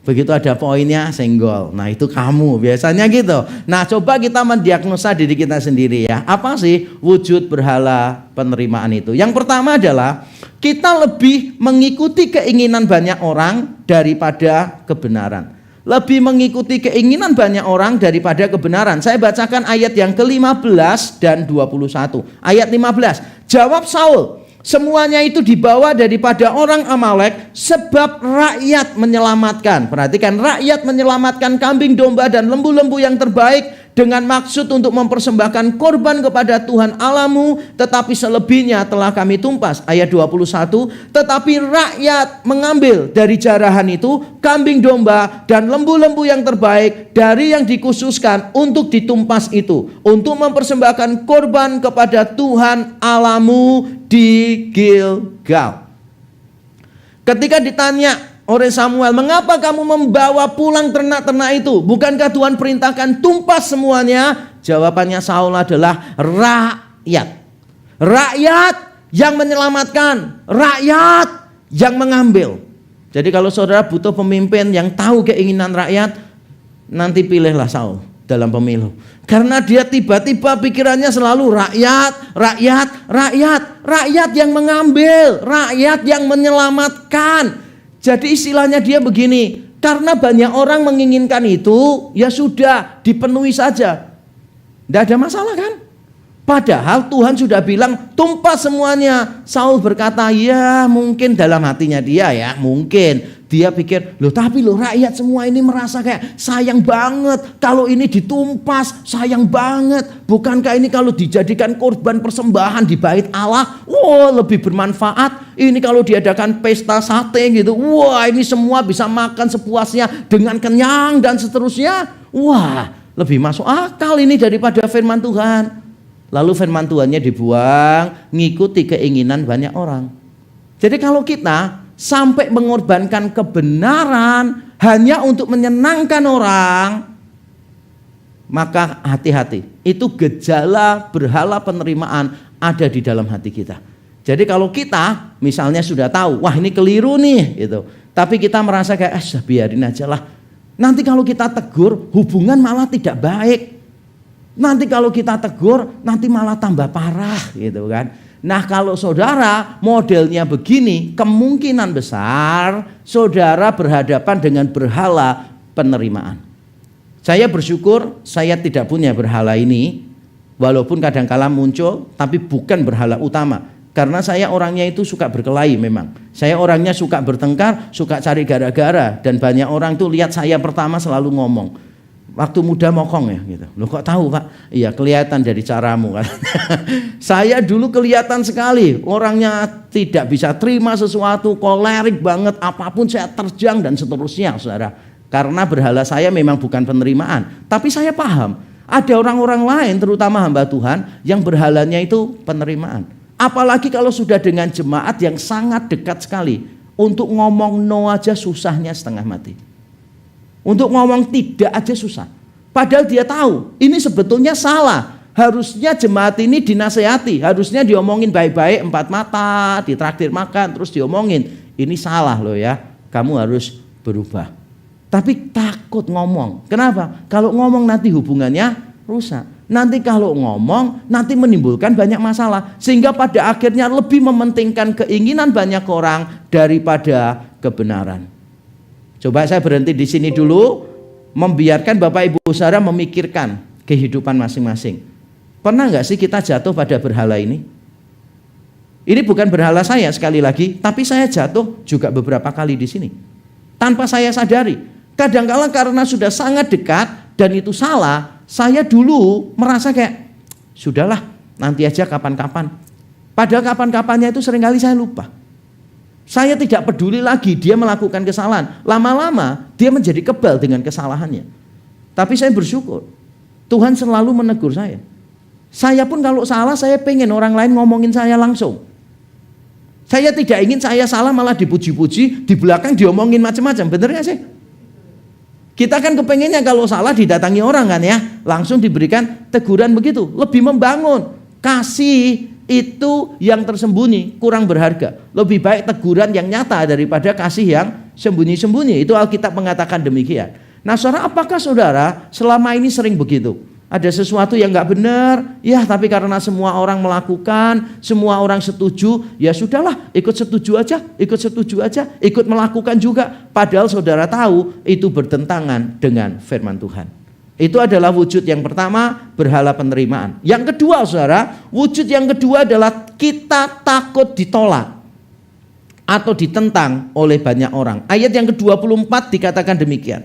Begitu ada poinnya senggol. Nah, itu kamu biasanya gitu. Nah, coba kita mendiagnosa diri kita sendiri ya. Apa sih wujud berhala penerimaan itu? Yang pertama adalah kita lebih mengikuti keinginan banyak orang daripada kebenaran. Lebih mengikuti keinginan banyak orang daripada kebenaran. Saya bacakan ayat yang ke-15 dan 21. Ayat 15. Jawab Saul, semuanya itu dibawa daripada orang Amalek, sebab rakyat menyelamatkan. Perhatikan, rakyat menyelamatkan kambing domba dan lembu-lembu yang terbaik dengan maksud untuk mempersembahkan korban kepada Tuhan Allahmu, tetapi selebihnya telah kami tumpas. Ayat 21, tetapi rakyat mengambil dari jarahan itu kambing domba dan lembu-lembu yang terbaik dari yang dikhususkan untuk ditumpas itu, untuk mempersembahkan korban kepada Tuhan Allahmu di Gilgal. Ketika ditanya oleh Samuel, mengapa kamu membawa pulang ternak-ternak itu? Bukankah Tuhan perintahkan tumpas semuanya? Jawabannya Saul adalah rakyat. Rakyat yang menyelamatkan, rakyat yang mengambil. Jadi kalau saudara butuh pemimpin yang tahu keinginan rakyat, nanti pilihlah Saul dalam pemilu. Karena dia tiba-tiba pikirannya selalu rakyat, rakyat, rakyat. Rakyat yang mengambil, rakyat yang menyelamatkan. Jadi istilahnya dia begini, karena banyak orang menginginkan itu, ya sudah dipenuhi saja. Tidak ada masalah kan? Padahal Tuhan sudah bilang tumpas semuanya. Saul berkata, ya mungkin dalam hatinya dia ya, mungkin. Dia pikir, loh tapi loh rakyat semua ini merasa kayak sayang banget. Kalau ini ditumpas, sayang banget. Bukankah ini kalau dijadikan korban persembahan di bait Allah, wah lebih bermanfaat. Ini kalau diadakan pesta sate gitu, wah ini semua bisa makan sepuasnya dengan kenyang dan seterusnya. Wah lebih masuk akal ini daripada firman Tuhan. Lalu firman Tuhannya dibuang, ngikuti keinginan banyak orang. Jadi kalau kita sampai mengorbankan kebenaran hanya untuk menyenangkan orang, maka hati-hati. Itu gejala berhala penerimaan ada di dalam hati kita. Jadi kalau kita misalnya sudah tahu, wah ini keliru nih gitu, tapi kita merasa kayak biarin aja lah. Nanti kalau kita tegur, hubungan malah tidak baik. Nanti kalau kita tegur, nanti malah tambah parah gitu kan. Nah kalau saudara modelnya begini, kemungkinan besar saudara berhadapan dengan berhala penerimaan. Saya bersyukur saya tidak punya berhala ini, walaupun kadang-kala muncul, tapi bukan berhala utama. Karena saya orangnya itu suka berkelahi memang. Saya orangnya suka bertengkar, suka cari gara-gara. Dan banyak orang tuh lihat saya pertama selalu ngomong, waktu muda mokong ya gitu. Loh kok tahu Pak? Iya kelihatan dari caramu kan. Saya dulu kelihatan sekali orangnya tidak bisa terima sesuatu, kolerik banget, apapun saya terjang dan seterusnya saudara. Karena berhala saya memang bukan penerimaan. Tapi saya paham ada orang-orang lain terutama hamba Tuhan yang berhalanya itu penerimaan. Apalagi kalau sudah dengan jemaat yang sangat dekat sekali. Untuk ngomong no aja susahnya setengah mati. Untuk ngomong tidak aja susah. Padahal dia tahu ini sebetulnya salah. Harusnya jemaat ini dinasehati. Harusnya diomongin baik-baik, empat mata, ditraktir makan, terus diomongin. Ini salah loh ya, kamu harus berubah. Tapi takut ngomong. Kenapa? Kalau ngomong nanti hubungannya rusak. Nanti kalau ngomong nanti menimbulkan banyak masalah. Sehingga pada akhirnya lebih mementingkan keinginan banyak orang daripada kebenaran. Coba saya berhenti di sini dulu, membiarkan Bapak Ibu Saudara memikirkan kehidupan masing-masing. Pernah nggak sih kita jatuh pada berhala ini? Ini bukan berhala saya sekali lagi, tapi saya jatuh juga beberapa kali di sini. Tanpa saya sadari. Kadang-kala karena sudah sangat dekat dan itu salah, saya dulu merasa kayak, sudahlah nanti aja kapan-kapan. Padahal kapan-kapannya itu seringkali saya lupa. Saya tidak peduli lagi dia melakukan kesalahan. Lama-lama dia menjadi kebal dengan kesalahannya. Tapi saya bersyukur, Tuhan selalu menegur saya. Saya pun kalau salah, saya pengen orang lain ngomongin saya langsung. Saya tidak ingin saya salah malah dipuji-puji, di belakang diomongin macam-macam. Bener gak sih? Kita kan kepengennya kalau salah didatangi orang kan ya, langsung diberikan teguran begitu. Lebih membangun. Kasih itu yang tersembunyi kurang berharga. Lebih baik teguran yang nyata daripada kasih yang sembunyi-sembunyi. Itu Alkitab mengatakan demikian. Nah saudara, apakah saudara selama ini sering begitu? Ada sesuatu yang gak benar, ya tapi karena semua orang melakukan, semua orang setuju, ya sudahlah ikut setuju aja, ikut melakukan juga. Padahal saudara tahu itu bertentangan dengan firman Tuhan. Itu adalah wujud yang pertama, berhala penerimaan. Yang kedua saudara, wujud yang kedua adalah kita takut ditolak atau ditentang oleh banyak orang. Ayat yang ke-24 dikatakan demikian.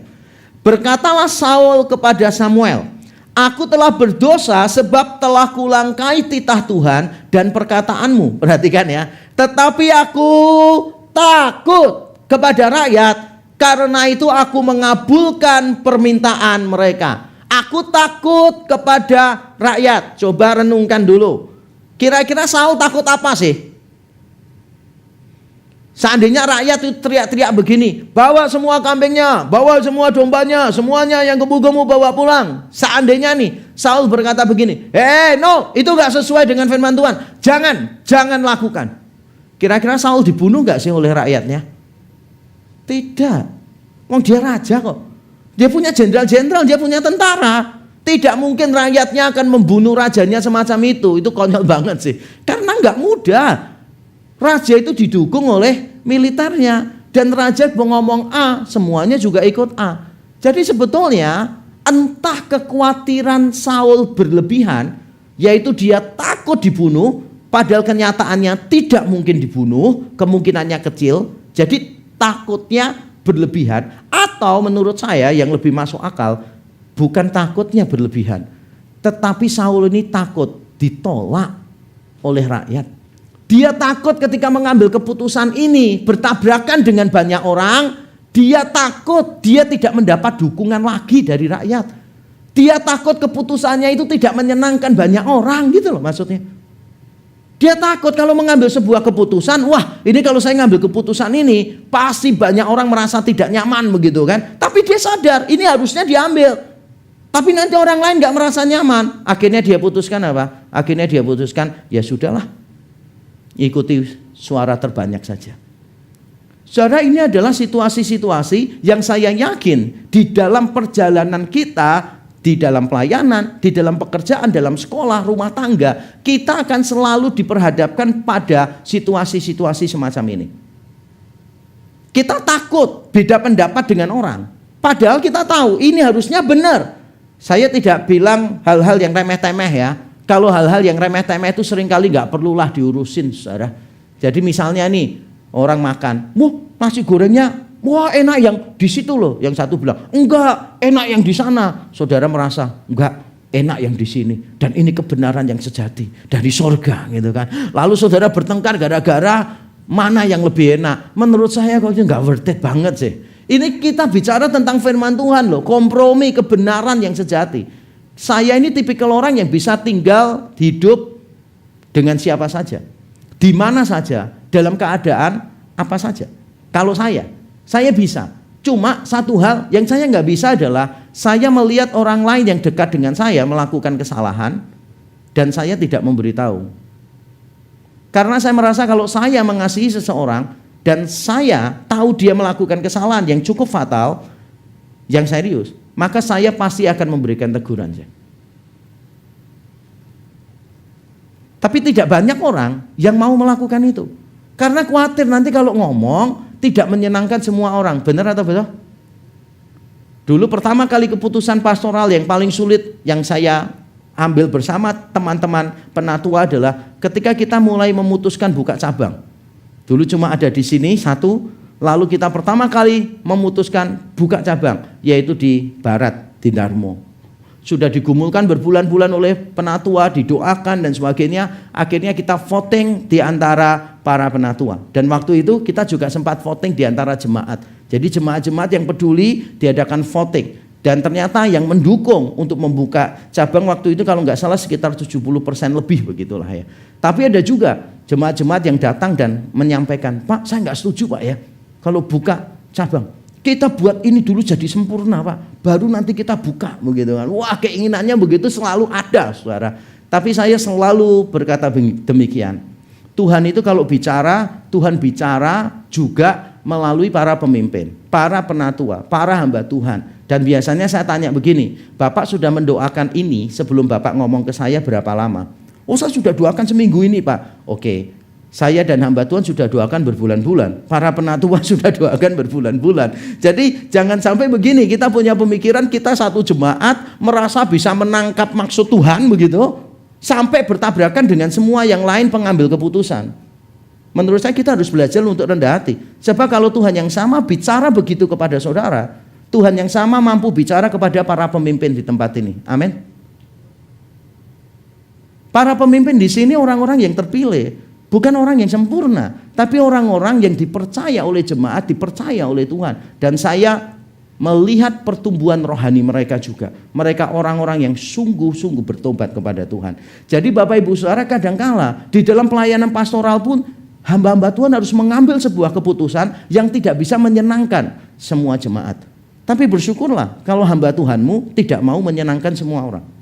Berkatalah Saul kepada Samuel, aku telah berdosa sebab telah kulangkai titah Tuhan dan perkataanmu. Perhatikan ya. Tetapi aku takut kepada rakyat, karena itu aku mengabulkan permintaan mereka. Aku takut kepada rakyat. Coba renungkan dulu. Kira-kira Saul takut apa sih? Seandainya rakyat itu teriak-teriak begini, bawa semua kambingnya, bawa semua dombanya, semuanya yang gemuk-gemuk bawa pulang. Seandainya nih Saul berkata begini, no, itu gak sesuai dengan firman Tuhan, jangan lakukan. Kira-kira Saul dibunuh gak sih oleh rakyatnya? Tidak. Wong dia raja kok. Dia punya jenderal-jenderal, dia punya tentara. Tidak mungkin rakyatnya akan membunuh rajanya semacam itu. Itu konyol banget sih. Karena gak mudah. Raja itu didukung oleh militernya, dan raja mau ngomong A, semuanya juga ikut A. Jadi sebetulnya entah kekhawatiran Saul berlebihan, yaitu dia takut dibunuh, padahal kenyataannya tidak mungkin dibunuh, kemungkinannya kecil. Jadi takutnya berlebihan, atau menurut saya yang lebih masuk akal, bukan takutnya berlebihan, tetapi Saul ini takut ditolak oleh rakyat. Dia takut ketika mengambil keputusan ini bertabrakan dengan banyak orang. Dia takut dia tidak mendapat dukungan lagi dari rakyat. Dia takut keputusannya itu tidak menyenangkan banyak orang, gitu loh maksudnya. Dia takut kalau mengambil sebuah keputusan, wah ini kalau saya ngambil keputusan ini pasti banyak orang merasa tidak nyaman begitu kan. Tapi dia sadar ini harusnya diambil. Tapi nanti orang lain gak merasa nyaman. Akhirnya dia putuskan apa? Akhirnya dia putuskan ya sudahlah, ikuti suara terbanyak saja. Saudara, ini adalah situasi-situasi yang saya yakin di dalam perjalanan kita, di dalam pelayanan, di dalam pekerjaan, dalam sekolah, rumah tangga, kita akan selalu diperhadapkan pada situasi-situasi semacam ini. Kita takut beda pendapat dengan orang, padahal kita tahu ini harusnya benar. Saya tidak bilang hal-hal yang remeh-temeh ya. Kalau hal-hal yang remeh-temeh itu seringkali gak perlulah diurusin, saudara. Jadi misalnya nih, orang makan, nasi gorengnya, wah enak yang di situ loh. Yang satu bilang, enggak, enak yang di sana. Saudara merasa, enggak, enak yang di sini. Dan ini kebenaran yang sejati dari sorga gitu kan. Lalu saudara bertengkar gara-gara mana yang lebih enak. Menurut saya kok nggak worth it banget sih. Ini kita bicara tentang firman Tuhan loh, kompromi kebenaran yang sejati. Saya ini tipikal orang yang bisa tinggal hidup dengan siapa saja, di mana saja, dalam keadaan apa saja. Kalau saya bisa. Cuma satu hal yang saya nggak bisa adalah saya melihat orang lain yang dekat dengan saya melakukan kesalahan dan saya tidak memberitahu. Karena saya merasa kalau saya mengasihi seseorang dan saya tahu dia melakukan kesalahan yang cukup fatal, yang serius, maka saya pasti akan memberikan teguran. Tapi tidak banyak orang yang mau melakukan itu. Karena khawatir nanti kalau ngomong tidak menyenangkan semua orang. Benar atau betul? Dulu pertama kali keputusan pastoral yang paling sulit yang saya ambil bersama teman-teman penatua adalah ketika kita mulai memutuskan buka cabang. Dulu cuma ada di sini satu, lalu kita pertama kali memutuskan buka cabang, yaitu di barat, di Darmo. Sudah digumulkan berbulan-bulan oleh penatua, didoakan dan sebagainya. Akhirnya kita voting di antara para penatua. Dan waktu itu kita juga sempat voting di antara jemaat. Jadi jemaat-jemaat yang peduli diadakan voting. Dan ternyata yang mendukung untuk membuka cabang waktu itu kalau nggak salah sekitar 70% lebih begitulah ya. Tapi ada juga jemaat-jemaat yang datang dan menyampaikan, Pak saya nggak setuju Pak ya kalau buka cabang. Kita buat ini dulu jadi sempurna Pak, baru nanti kita buka begitu kan. Wah keinginannya begitu selalu ada saudara. Tapi saya selalu berkata demikian. Tuhan itu kalau bicara, Tuhan bicara juga melalui para pemimpin, para penatua, para hamba Tuhan. Dan biasanya saya tanya begini, Bapak sudah mendoakan ini sebelum Bapak ngomong ke saya berapa lama? Oh saya sudah doakan seminggu ini Pak. Oke. Saya dan hamba Tuhan sudah doakan berbulan-bulan. Para penatua sudah doakan berbulan-bulan. Jadi jangan sampai begini, kita punya pemikiran kita satu jemaat merasa bisa menangkap maksud Tuhan begitu, sampai bertabrakan dengan semua yang lain pengambil keputusan. Menurut saya kita harus belajar untuk rendah hati. Sebab kalau Tuhan yang sama bicara begitu kepada saudara, Tuhan yang sama mampu bicara kepada para pemimpin di tempat ini. Amin. Para pemimpin di sini orang-orang yang terpilih. Bukan orang yang sempurna, tapi orang-orang yang dipercaya oleh jemaat, dipercaya oleh Tuhan. Dan saya melihat pertumbuhan rohani mereka juga. Mereka orang-orang yang sungguh-sungguh bertobat kepada Tuhan. Jadi Bapak Ibu Saudara kadangkala di dalam pelayanan pastoral pun hamba-hamba Tuhan harus mengambil sebuah keputusan yang tidak bisa menyenangkan semua jemaat. Tapi bersyukurlah kalau hamba Tuhanmu tidak mau menyenangkan semua orang.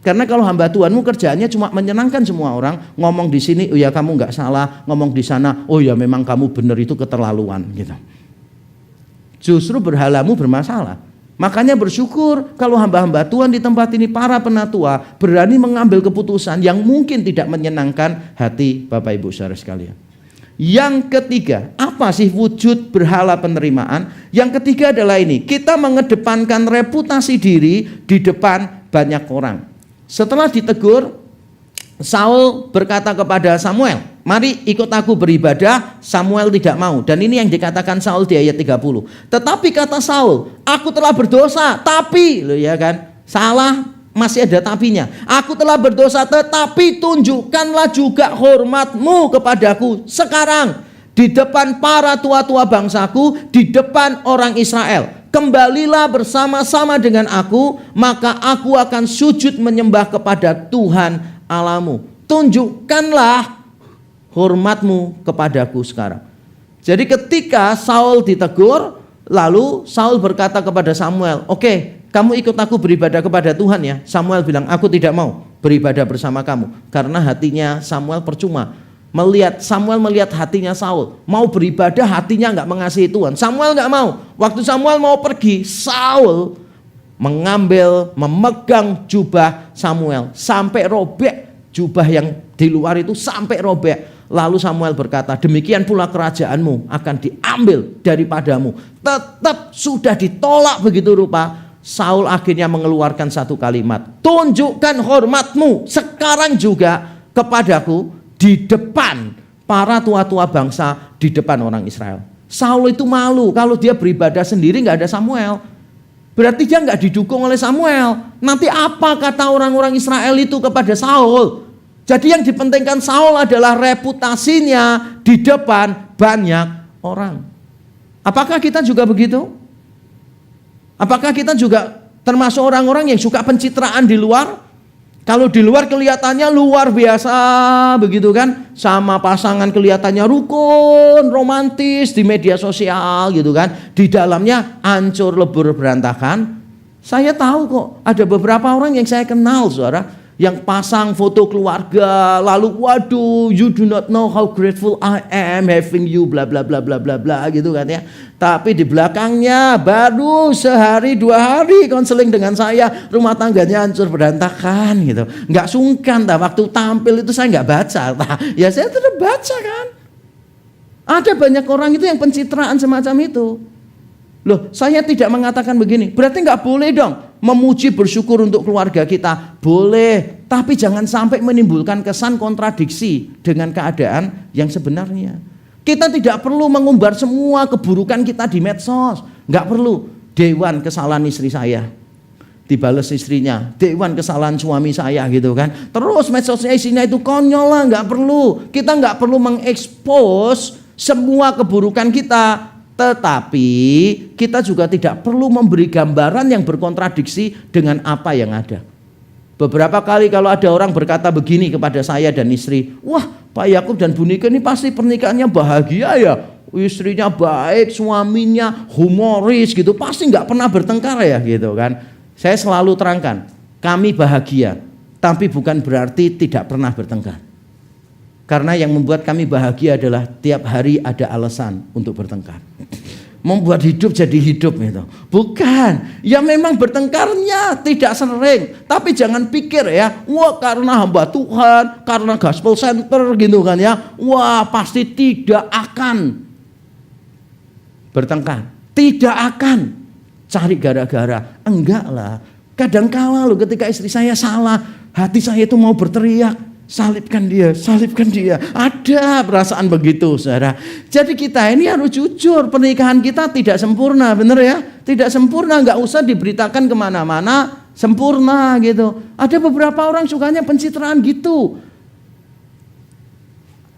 Karena kalau hamba Tuhanmu kerjaannya cuma menyenangkan semua orang, ngomong di sini, oh ya kamu nggak salah, ngomong di sana, oh ya memang kamu benar itu keterlaluan, gitu. Justru berhalamu bermasalah. Makanya bersyukur kalau hamba-hamba Tuhan di tempat ini para penatua berani mengambil keputusan yang mungkin tidak menyenangkan hati Bapak Ibu Saudara sekalian. Yang ketiga, apa sih wujud berhala penerimaan? Yang ketiga adalah ini, kita mengedepankan reputasi diri di depan banyak orang. Setelah ditegur, Saul berkata kepada Samuel, mari ikut aku beribadah. Samuel tidak mau. Dan ini yang dikatakan Saul di ayat 30. Tetapi kata Saul, aku telah berdosa. Tapi, loh ya kan, salah masih ada tapinya. Aku telah berdosa, tetapi tunjukkanlah juga hormatmu kepadaku sekarang. Di depan para tua-tua bangsaku, di depan orang Israel. Kembalilah bersama-sama dengan aku, maka aku akan sujud menyembah kepada Tuhan Allahmu. Tunjukkanlah hormatmu kepadaku sekarang. Jadi ketika Saul ditegur, lalu Saul berkata kepada Samuel, oke, kamu ikut aku beribadah kepada Tuhan ya. Samuel bilang, aku tidak mau beribadah bersama kamu. Karena hatinya Samuel percuma. Samuel melihat hatinya Saul, mau beribadah hatinya nggak mengasihi Tuhan. Samuel nggak mau. Waktu Samuel mau pergi, Saul memegang jubah Samuel sampai robek. Jubah yang di luar itu sampai robek. Lalu Samuel berkata, demikian pula kerajaanmu akan diambil daripadamu. Tetap sudah ditolak begitu rupa. Saul akhirnya mengeluarkan satu kalimat, tunjukkan hormatmu sekarang juga kepadaku di depan para tua-tua bangsa, di depan orang Israel. Saul itu malu kalau dia beribadah sendiri nggak ada Samuel. Berarti dia nggak didukung oleh Samuel. Nanti apa kata orang-orang Israel itu kepada Saul? Jadi yang dipentingkan Saul adalah reputasinya di depan banyak orang. Apakah kita juga begitu? Apakah kita juga termasuk orang-orang yang suka pencitraan di luar? Kalau di luar kelihatannya luar biasa begitu kan, sama pasangan kelihatannya rukun, romantis di media sosial gitu kan, di dalamnya hancur lebur berantakan. Saya tahu kok ada beberapa orang yang saya kenal saudara, yang pasang foto keluarga, lalu waduh you do not know how grateful I am having you bla bla bla bla bla bla gitu kan ya. Tapi di belakangnya baru sehari 2 hari konseling dengan saya, rumah tangganya hancur berantakan gitu. Nggak sungkan waktu tampil itu saya nggak baca. Ya saya tetap baca kan. Ada banyak orang itu yang pencitraan semacam itu. Loh, saya tidak mengatakan begini, berarti nggak boleh dong memuji bersyukur untuk keluarga kita. Boleh, tapi jangan sampai menimbulkan kesan kontradiksi dengan keadaan yang sebenarnya. Kita tidak perlu mengumbar semua keburukan kita di medsos. Nggak perlu. Dewan kesalahan istri saya. Dibales istrinya, Dewan kesalahan suami saya gitu kan. Terus medsosnya isinya itu konyol lah, nggak perlu. Kita nggak perlu mengekspos semua keburukan kita. Tetapi kita juga tidak perlu memberi gambaran yang berkontradiksi dengan apa yang ada. Beberapa kali kalau ada orang berkata begini kepada saya dan istri, wah Pak Yakub dan Bu Nike ini pasti pernikahannya bahagia ya. Istrinya baik, suaminya humoris gitu, pasti nggak pernah bertengkar ya gitu kan. Saya selalu terangkan, kami bahagia, tapi bukan berarti tidak pernah bertengkar. Karena yang membuat kami bahagia adalah tiap hari ada alasan untuk bertengkar. Membuat hidup jadi hidup gitu. Bukan, ya memang bertengkarnya tidak sering, tapi jangan pikir ya, wah karena hamba Tuhan, karena gospel center gitu kan ya, wah pasti tidak akan bertengkar, tidak akan cari gara-gara. Enggak lah. Kadang kala loh ketika istri saya salah, hati saya itu mau berteriak, salibkan dia, salibkan dia. Ada perasaan begitu, saudara. Jadi kita ini harus jujur, pernikahan kita tidak sempurna, bener ya? Tidak sempurna, nggak usah diberitakan kemana-mana sempurna gitu. Ada beberapa orang sukanya pencitraan gitu.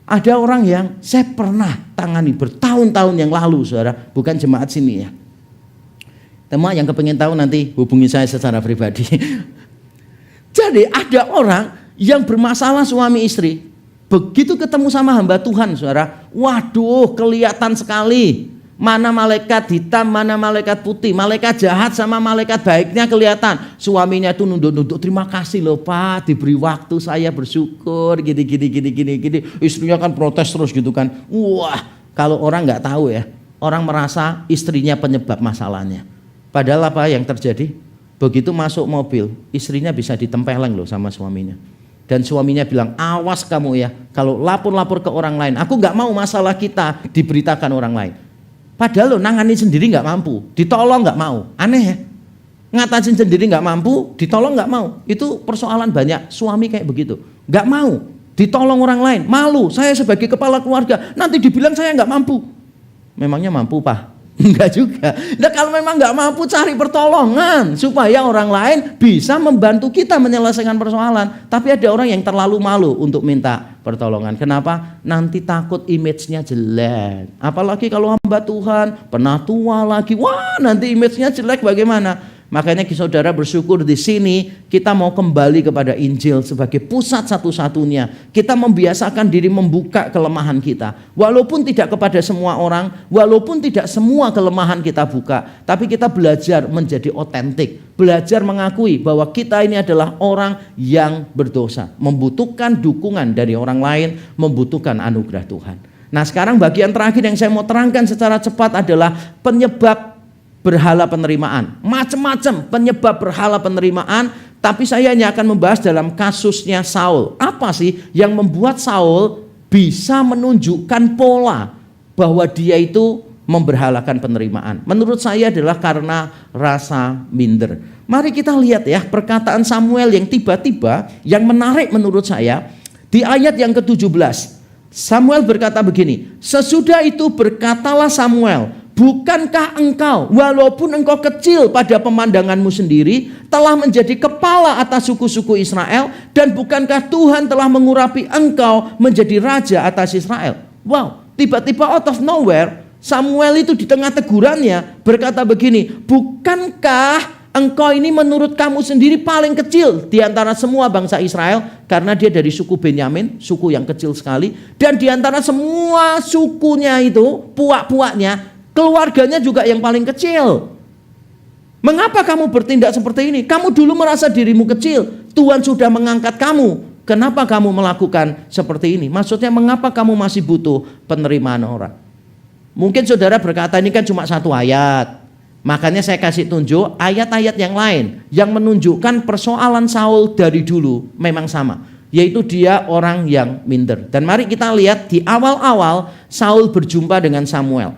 Ada orang yang saya pernah tangani bertahun-tahun yang lalu, saudara. Bukan jemaat sini ya. Teman yang kepengen tahu nanti hubungi saya secara pribadi. Jadi ada orang yang bermasalah suami istri. Begitu ketemu sama hamba Tuhan, saudara. Waduh, kelihatan sekali. Mana malaikat hitam, mana malaikat putih. Malaikat jahat sama malaikat baiknya kelihatan. Suaminya itu nunduk-nunduk, terima kasih loh Pak, diberi waktu saya bersyukur. Gini. Istrinya kan protes terus gitu kan. Wah, kalau orang nggak tahu ya, orang merasa istrinya penyebab masalahnya. Padahal apa yang terjadi? Begitu masuk mobil, istrinya bisa ditempeleng loh sama suaminya. Dan suaminya bilang, awas kamu ya, kalau lapor-lapor ke orang lain. Aku gak mau masalah kita diberitakan orang lain. Padahal lo nangani sendiri gak mampu, ditolong gak mau. Aneh ya, ngatasin sendiri gak mampu, ditolong gak mau. Itu persoalan banyak suami kayak begitu. Gak mau, ditolong orang lain, malu. Saya sebagai kepala keluarga, nanti dibilang saya gak mampu. Memangnya mampu Pak? Enggak juga. Nah, kalau memang nggak mampu cari pertolongan supaya orang lain bisa membantu kita menyelesaikan persoalan. Tapi ada orang yang terlalu malu untuk minta pertolongan. Kenapa? Nanti takut image-nya jelek. Apalagi kalau hamba Tuhan pernah tua lagi, wah nanti image-nya jelek bagaimana? Makanya saudara bersyukur di sini kita mau kembali kepada Injil sebagai pusat satu-satunya. Kita membiasakan diri membuka kelemahan kita. Walaupun tidak kepada semua orang, walaupun tidak semua kelemahan kita buka, tapi kita belajar menjadi otentik. Belajar mengakui bahwa kita ini adalah orang yang berdosa, membutuhkan dukungan dari orang lain, membutuhkan anugerah Tuhan. Nah, sekarang bagian terakhir yang saya mau terangkan secara cepat adalah penyebab berhala penerimaan. Macam-macam penyebab berhala penerimaan, tapi saya hanya akan membahas dalam kasusnya Saul. Apa sih yang membuat Saul bisa menunjukkan pola bahwa dia itu memberhalakan penerimaan? Menurut saya adalah karena rasa minder. Mari kita lihat ya perkataan Samuel yang tiba-tiba yang menarik menurut saya di ayat yang ke-17. Samuel berkata begini, sesudah itu berkatalah Samuel, bukankah engkau, walaupun engkau kecil pada pemandanganmu sendiri, telah menjadi kepala atas suku-suku Israel, dan bukankah Tuhan telah mengurapi engkau menjadi raja atas Israel? Wow, tiba-tiba out of nowhere, Samuel itu di tengah tegurannya berkata begini, bukankah engkau ini menurut kamu sendiri paling kecil di antara semua bangsa Israel? Karena dia dari suku Benyamin, suku yang kecil sekali, dan di antara semua sukunya itu, puak-puaknya, keluarganya juga yang paling kecil. Mengapa kamu bertindak seperti ini? Kamu dulu merasa dirimu kecil, Tuhan sudah mengangkat kamu. Kenapa kamu melakukan seperti ini? Maksudnya mengapa kamu masih butuh penerimaan orang? Mungkin saudara berkata ini kan cuma satu ayat. Makanya saya kasih tunjuk ayat-ayat yang lain yang menunjukkan persoalan Saul dari dulu memang sama. Yaitu dia orang yang minder. Dan mari kita lihat di awal-awal Saul berjumpa dengan Samuel.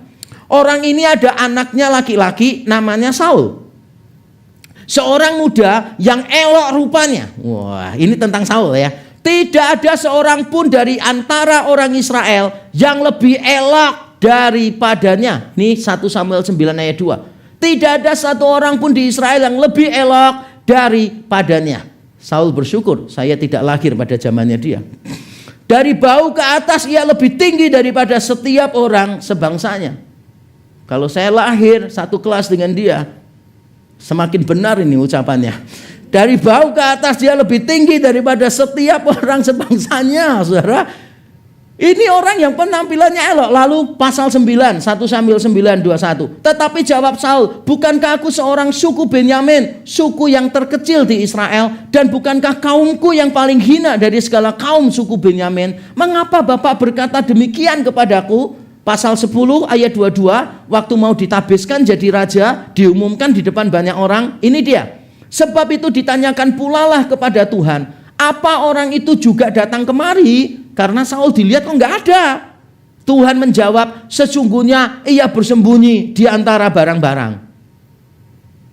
Orang ini ada anaknya laki-laki namanya Saul. Seorang muda yang elok rupanya. Wah, ini tentang Saul ya. Tidak ada seorang pun dari antara orang Israel yang lebih elok daripadanya. Ini 1 Samuel 9 ayat 2. Tidak ada satu orang pun di Israel yang lebih elok daripadanya. Saul bersyukur, saya tidak lahir pada zamannya dia. Dari bau ke atas ia lebih tinggi daripada setiap orang sebangsanya. Kalau saya lahir satu kelas dengan dia, semakin benar ini ucapannya. Dari bau ke atas dia lebih tinggi daripada setiap orang sebangsanya, saudara. Ini orang yang penampilannya elok. Lalu pasal 9, 1 Samuel 9:21. Tetapi jawab Saul, bukankah aku seorang suku Benyamin, suku yang terkecil di Israel, dan bukankah kaumku yang paling hina dari segala kaum suku Benyamin? Mengapa Bapak berkata demikian kepadaku? Pasal 10 ayat 22, waktu mau ditabiskan jadi raja, diumumkan di depan banyak orang, ini dia. Sebab itu ditanyakan pula lah kepada Tuhan, apa orang itu juga datang kemari? Karena Saul dilihat kok nggak ada. Tuhan menjawab, sesungguhnya ia bersembunyi di antara barang-barang.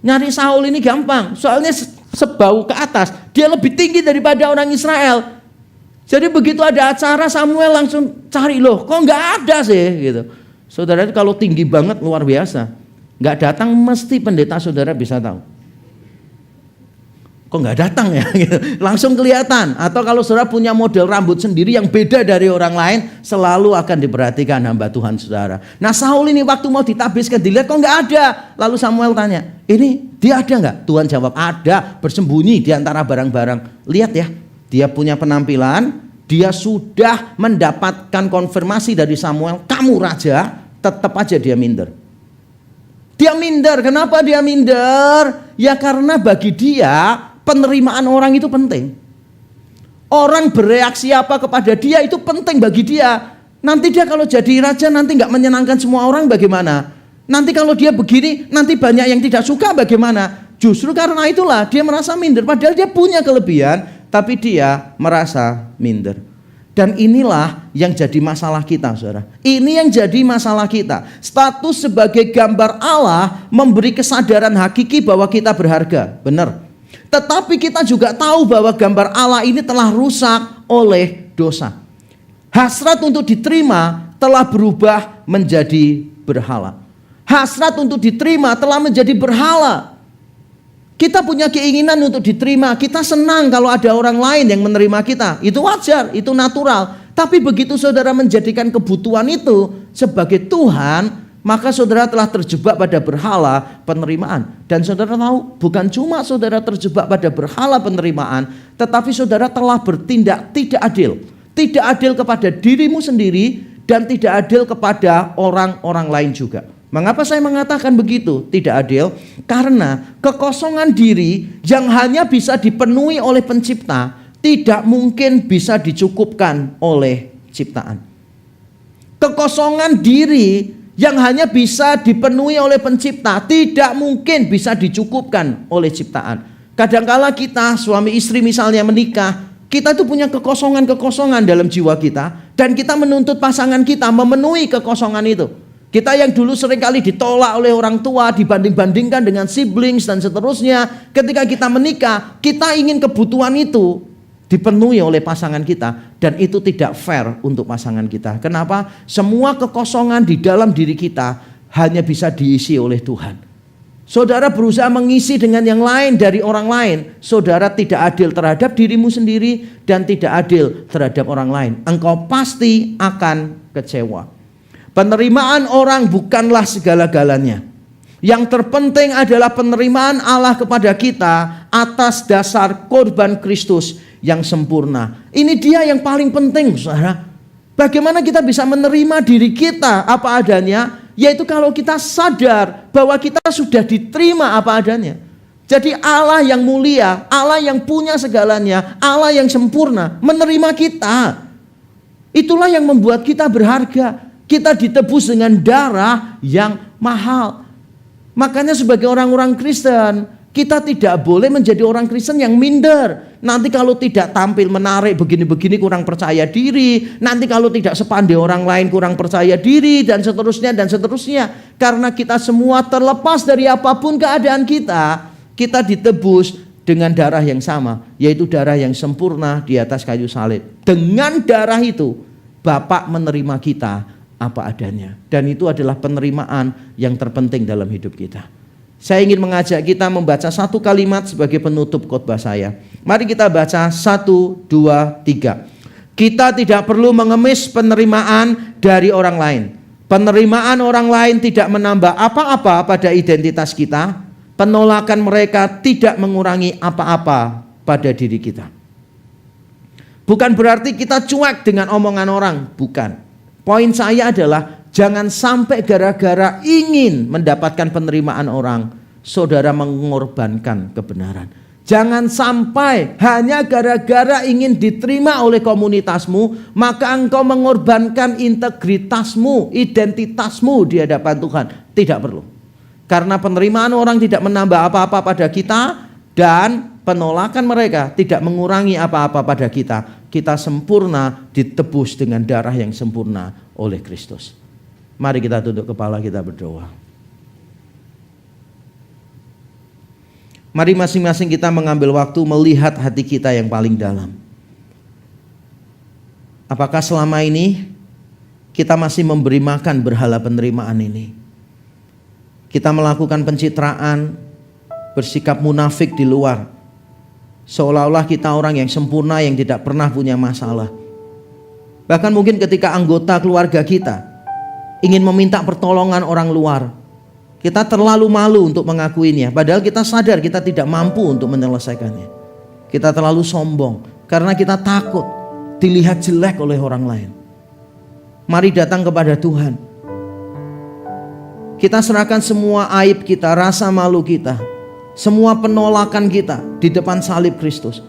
Nyari Saul ini gampang, soalnya sebau ke atas, dia lebih tinggi daripada orang Israel. Jadi begitu ada acara, Samuel langsung cari, loh kok nggak ada sih gitu. Saudara itu kalau tinggi banget luar biasa, nggak datang mesti pendeta saudara bisa tahu. Kok nggak datang ya? Langsung kelihatan. Atau kalau saudara punya model rambut sendiri yang beda dari orang lain, selalu akan diperhatikan hamba Tuhan saudara. Nah Saul ini waktu mau ditabiskan dilihat kok nggak ada. Lalu Samuel tanya, ini dia ada nggak? Tuhan jawab, ada, bersembunyi di antara barang-barang. Lihat ya, dia punya penampilan, dia sudah mendapatkan konfirmasi dari Samuel, kamu raja, tetap aja dia minder. Dia minder, kenapa dia minder? Ya karena bagi dia penerimaan orang itu penting. Orang bereaksi apa kepada dia itu penting bagi dia. Nanti dia kalau jadi raja nanti nggak menyenangkan semua orang bagaimana? Nanti kalau dia begini nanti banyak yang tidak suka bagaimana? Justru karena itulah dia merasa minder. Padahal dia punya kelebihan tapi dia merasa minder. Dan inilah yang jadi masalah kita saudara. Ini yang jadi masalah kita. Status sebagai gambar Allah memberi kesadaran hakiki bahwa kita berharga. Benar. Tetapi kita juga tahu bahwa gambar Allah ini telah rusak oleh dosa. Hasrat untuk diterima telah berubah menjadi berhala. Hasrat untuk diterima telah menjadi berhala. Kita punya keinginan untuk diterima. Kita senang kalau ada orang lain yang menerima kita. Itu wajar, itu natural. Tapi begitu saudara menjadikan kebutuhan itu sebagai Tuhan, maka saudara telah terjebak pada berhala penerimaan. Dan saudara tahu, bukan cuma saudara terjebak pada berhala penerimaan, tetapi saudara telah bertindak tidak adil. Tidak adil kepada dirimu sendiri dan tidak adil kepada orang-orang lain juga. Mengapa saya mengatakan begitu? Tidak adil karena kekosongan diri yang hanya bisa dipenuhi oleh pencipta tidak mungkin bisa dicukupkan oleh ciptaan. Kekosongan diri yang hanya bisa dipenuhi oleh pencipta tidak mungkin bisa dicukupkan oleh ciptaan. Kadangkala kita suami istri misalnya menikah, kita itu punya kekosongan-kekosongan dalam jiwa kita dan kita menuntut pasangan kita memenuhi kekosongan itu. Kita yang dulu seringkali ditolak oleh orang tua, dibanding-bandingkan dengan siblings dan seterusnya, ketika kita menikah, kita ingin kebutuhan itu dipenuhi oleh pasangan kita dan itu tidak fair untuk pasangan kita. Kenapa? Semua kekosongan di dalam diri kita hanya bisa diisi oleh Tuhan. Saudara berusaha mengisi dengan yang lain dari orang lain, saudara tidak adil terhadap dirimu sendiri dan tidak adil terhadap orang lain. Engkau pasti akan kecewa. Penerimaan orang bukanlah segala-galanya. Yang terpenting adalah penerimaan Allah kepada kita atas dasar korban Kristus yang sempurna. Ini dia yang paling penting, saudara. Bagaimana kita bisa menerima diri kita apa adanya? Yaitu kalau kita sadar bahwa kita sudah diterima apa adanya. Jadi Allah yang mulia, Allah yang punya segalanya, Allah yang sempurna menerima kita. Itulah yang membuat kita berharga. Kita ditebus dengan darah yang mahal. Makanya sebagai orang-orang Kristen, kita tidak boleh menjadi orang Kristen yang minder. Nanti kalau tidak tampil menarik begini-begini kurang percaya diri. Nanti kalau tidak sepandai orang lain kurang percaya diri dan seterusnya dan seterusnya. Karena kita semua terlepas dari apapun keadaan kita, kita ditebus dengan darah yang sama, yaitu darah yang sempurna di atas kayu salib. Dengan darah itu Bapa menerima kita apa adanya. Dan itu adalah penerimaan yang terpenting dalam hidup kita. Saya ingin mengajak kita membaca satu kalimat sebagai penutup khotbah saya. Mari kita baca 1, 2, 3. Kita tidak perlu mengemis penerimaan dari orang lain. Penerimaan orang lain tidak menambah apa-apa pada identitas kita. Penolakan mereka tidak mengurangi apa-apa pada diri kita. Bukan berarti kita cuek dengan omongan orang, bukan. Poin saya adalah jangan sampai gara-gara ingin mendapatkan penerimaan orang, saudara mengorbankan kebenaran. Jangan sampai hanya gara-gara ingin diterima oleh komunitasmu, maka engkau mengorbankan integritasmu, identitasmu di hadapan Tuhan. Tidak perlu. Karena penerimaan orang tidak menambah apa-apa pada kita, dan penolakan mereka tidak mengurangi apa-apa pada kita. Kita sempurna ditebus dengan darah yang sempurna oleh Kristus. Mari kita tunduk kepala, kita berdoa. Mari masing-masing kita mengambil waktu melihat hati kita yang paling dalam. Apakah selama ini kita masih memberi makan berhala penerimaan ini? Kita melakukan pencitraan, bersikap munafik di luar, seolah-olah kita orang yang sempurna yang tidak pernah punya masalah. Bahkan mungkin ketika anggota keluarga kita ingin meminta pertolongan orang luar, kita terlalu malu untuk mengakuinya, padahal kita sadar kita tidak mampu untuk menyelesaikannya. Kita terlalu sombong karena kita takut dilihat jelek oleh orang lain. Mari datang kepada Tuhan. Kita serahkan semua aib kita, rasa malu kita, semua penolakan kita di depan salib Kristus.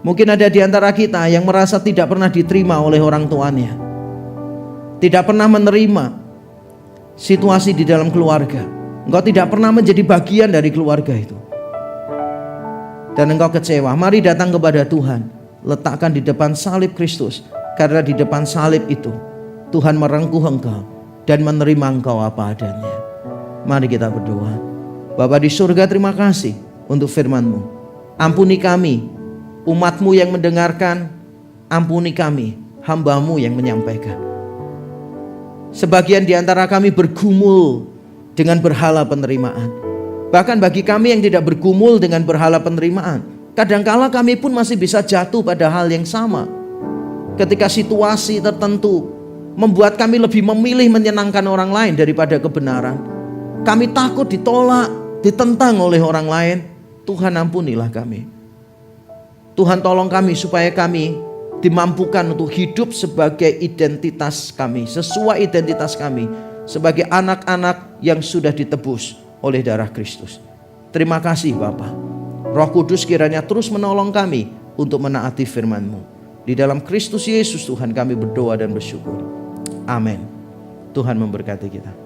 Mungkin ada di antara kita yang merasa tidak pernah diterima oleh orang tuanya, tidak pernah menerima situasi di dalam keluarga. Engkau tidak pernah menjadi bagian dari keluarga itu, dan engkau kecewa. Mari datang kepada Tuhan, letakkan di depan salib Kristus, karena di depan salib itu Tuhan merengkuh engkau dan menerima engkau apa adanya. Mari kita berdoa. Bapa di surga, terima kasih untuk firman-Mu. Ampuni kami, umat-Mu yang mendengarkan. Ampuni kami, hamba-Mu yang menyampaikan. Sebagian di antara kami bergumul dengan berhala penerimaan. Bahkan bagi kami yang tidak bergumul dengan berhala penerimaan, kadangkala kami pun masih bisa jatuh pada hal yang sama. Ketika situasi tertentu membuat kami lebih memilih menyenangkan orang lain daripada kebenaran. Kami takut ditolak, ditentang oleh orang lain. Tuhan, ampunilah kami. Tuhan, tolong kami supaya kami dimampukan untuk hidup sebagai identitas kami, sesuai identitas kami, sebagai anak-anak yang sudah ditebus oleh darah Kristus. Terima kasih Bapa. Roh Kudus kiranya terus menolong kami untuk menaati firman-Mu. Di dalam Kristus Yesus Tuhan kami berdoa dan bersyukur. Amin. Tuhan memberkati kita.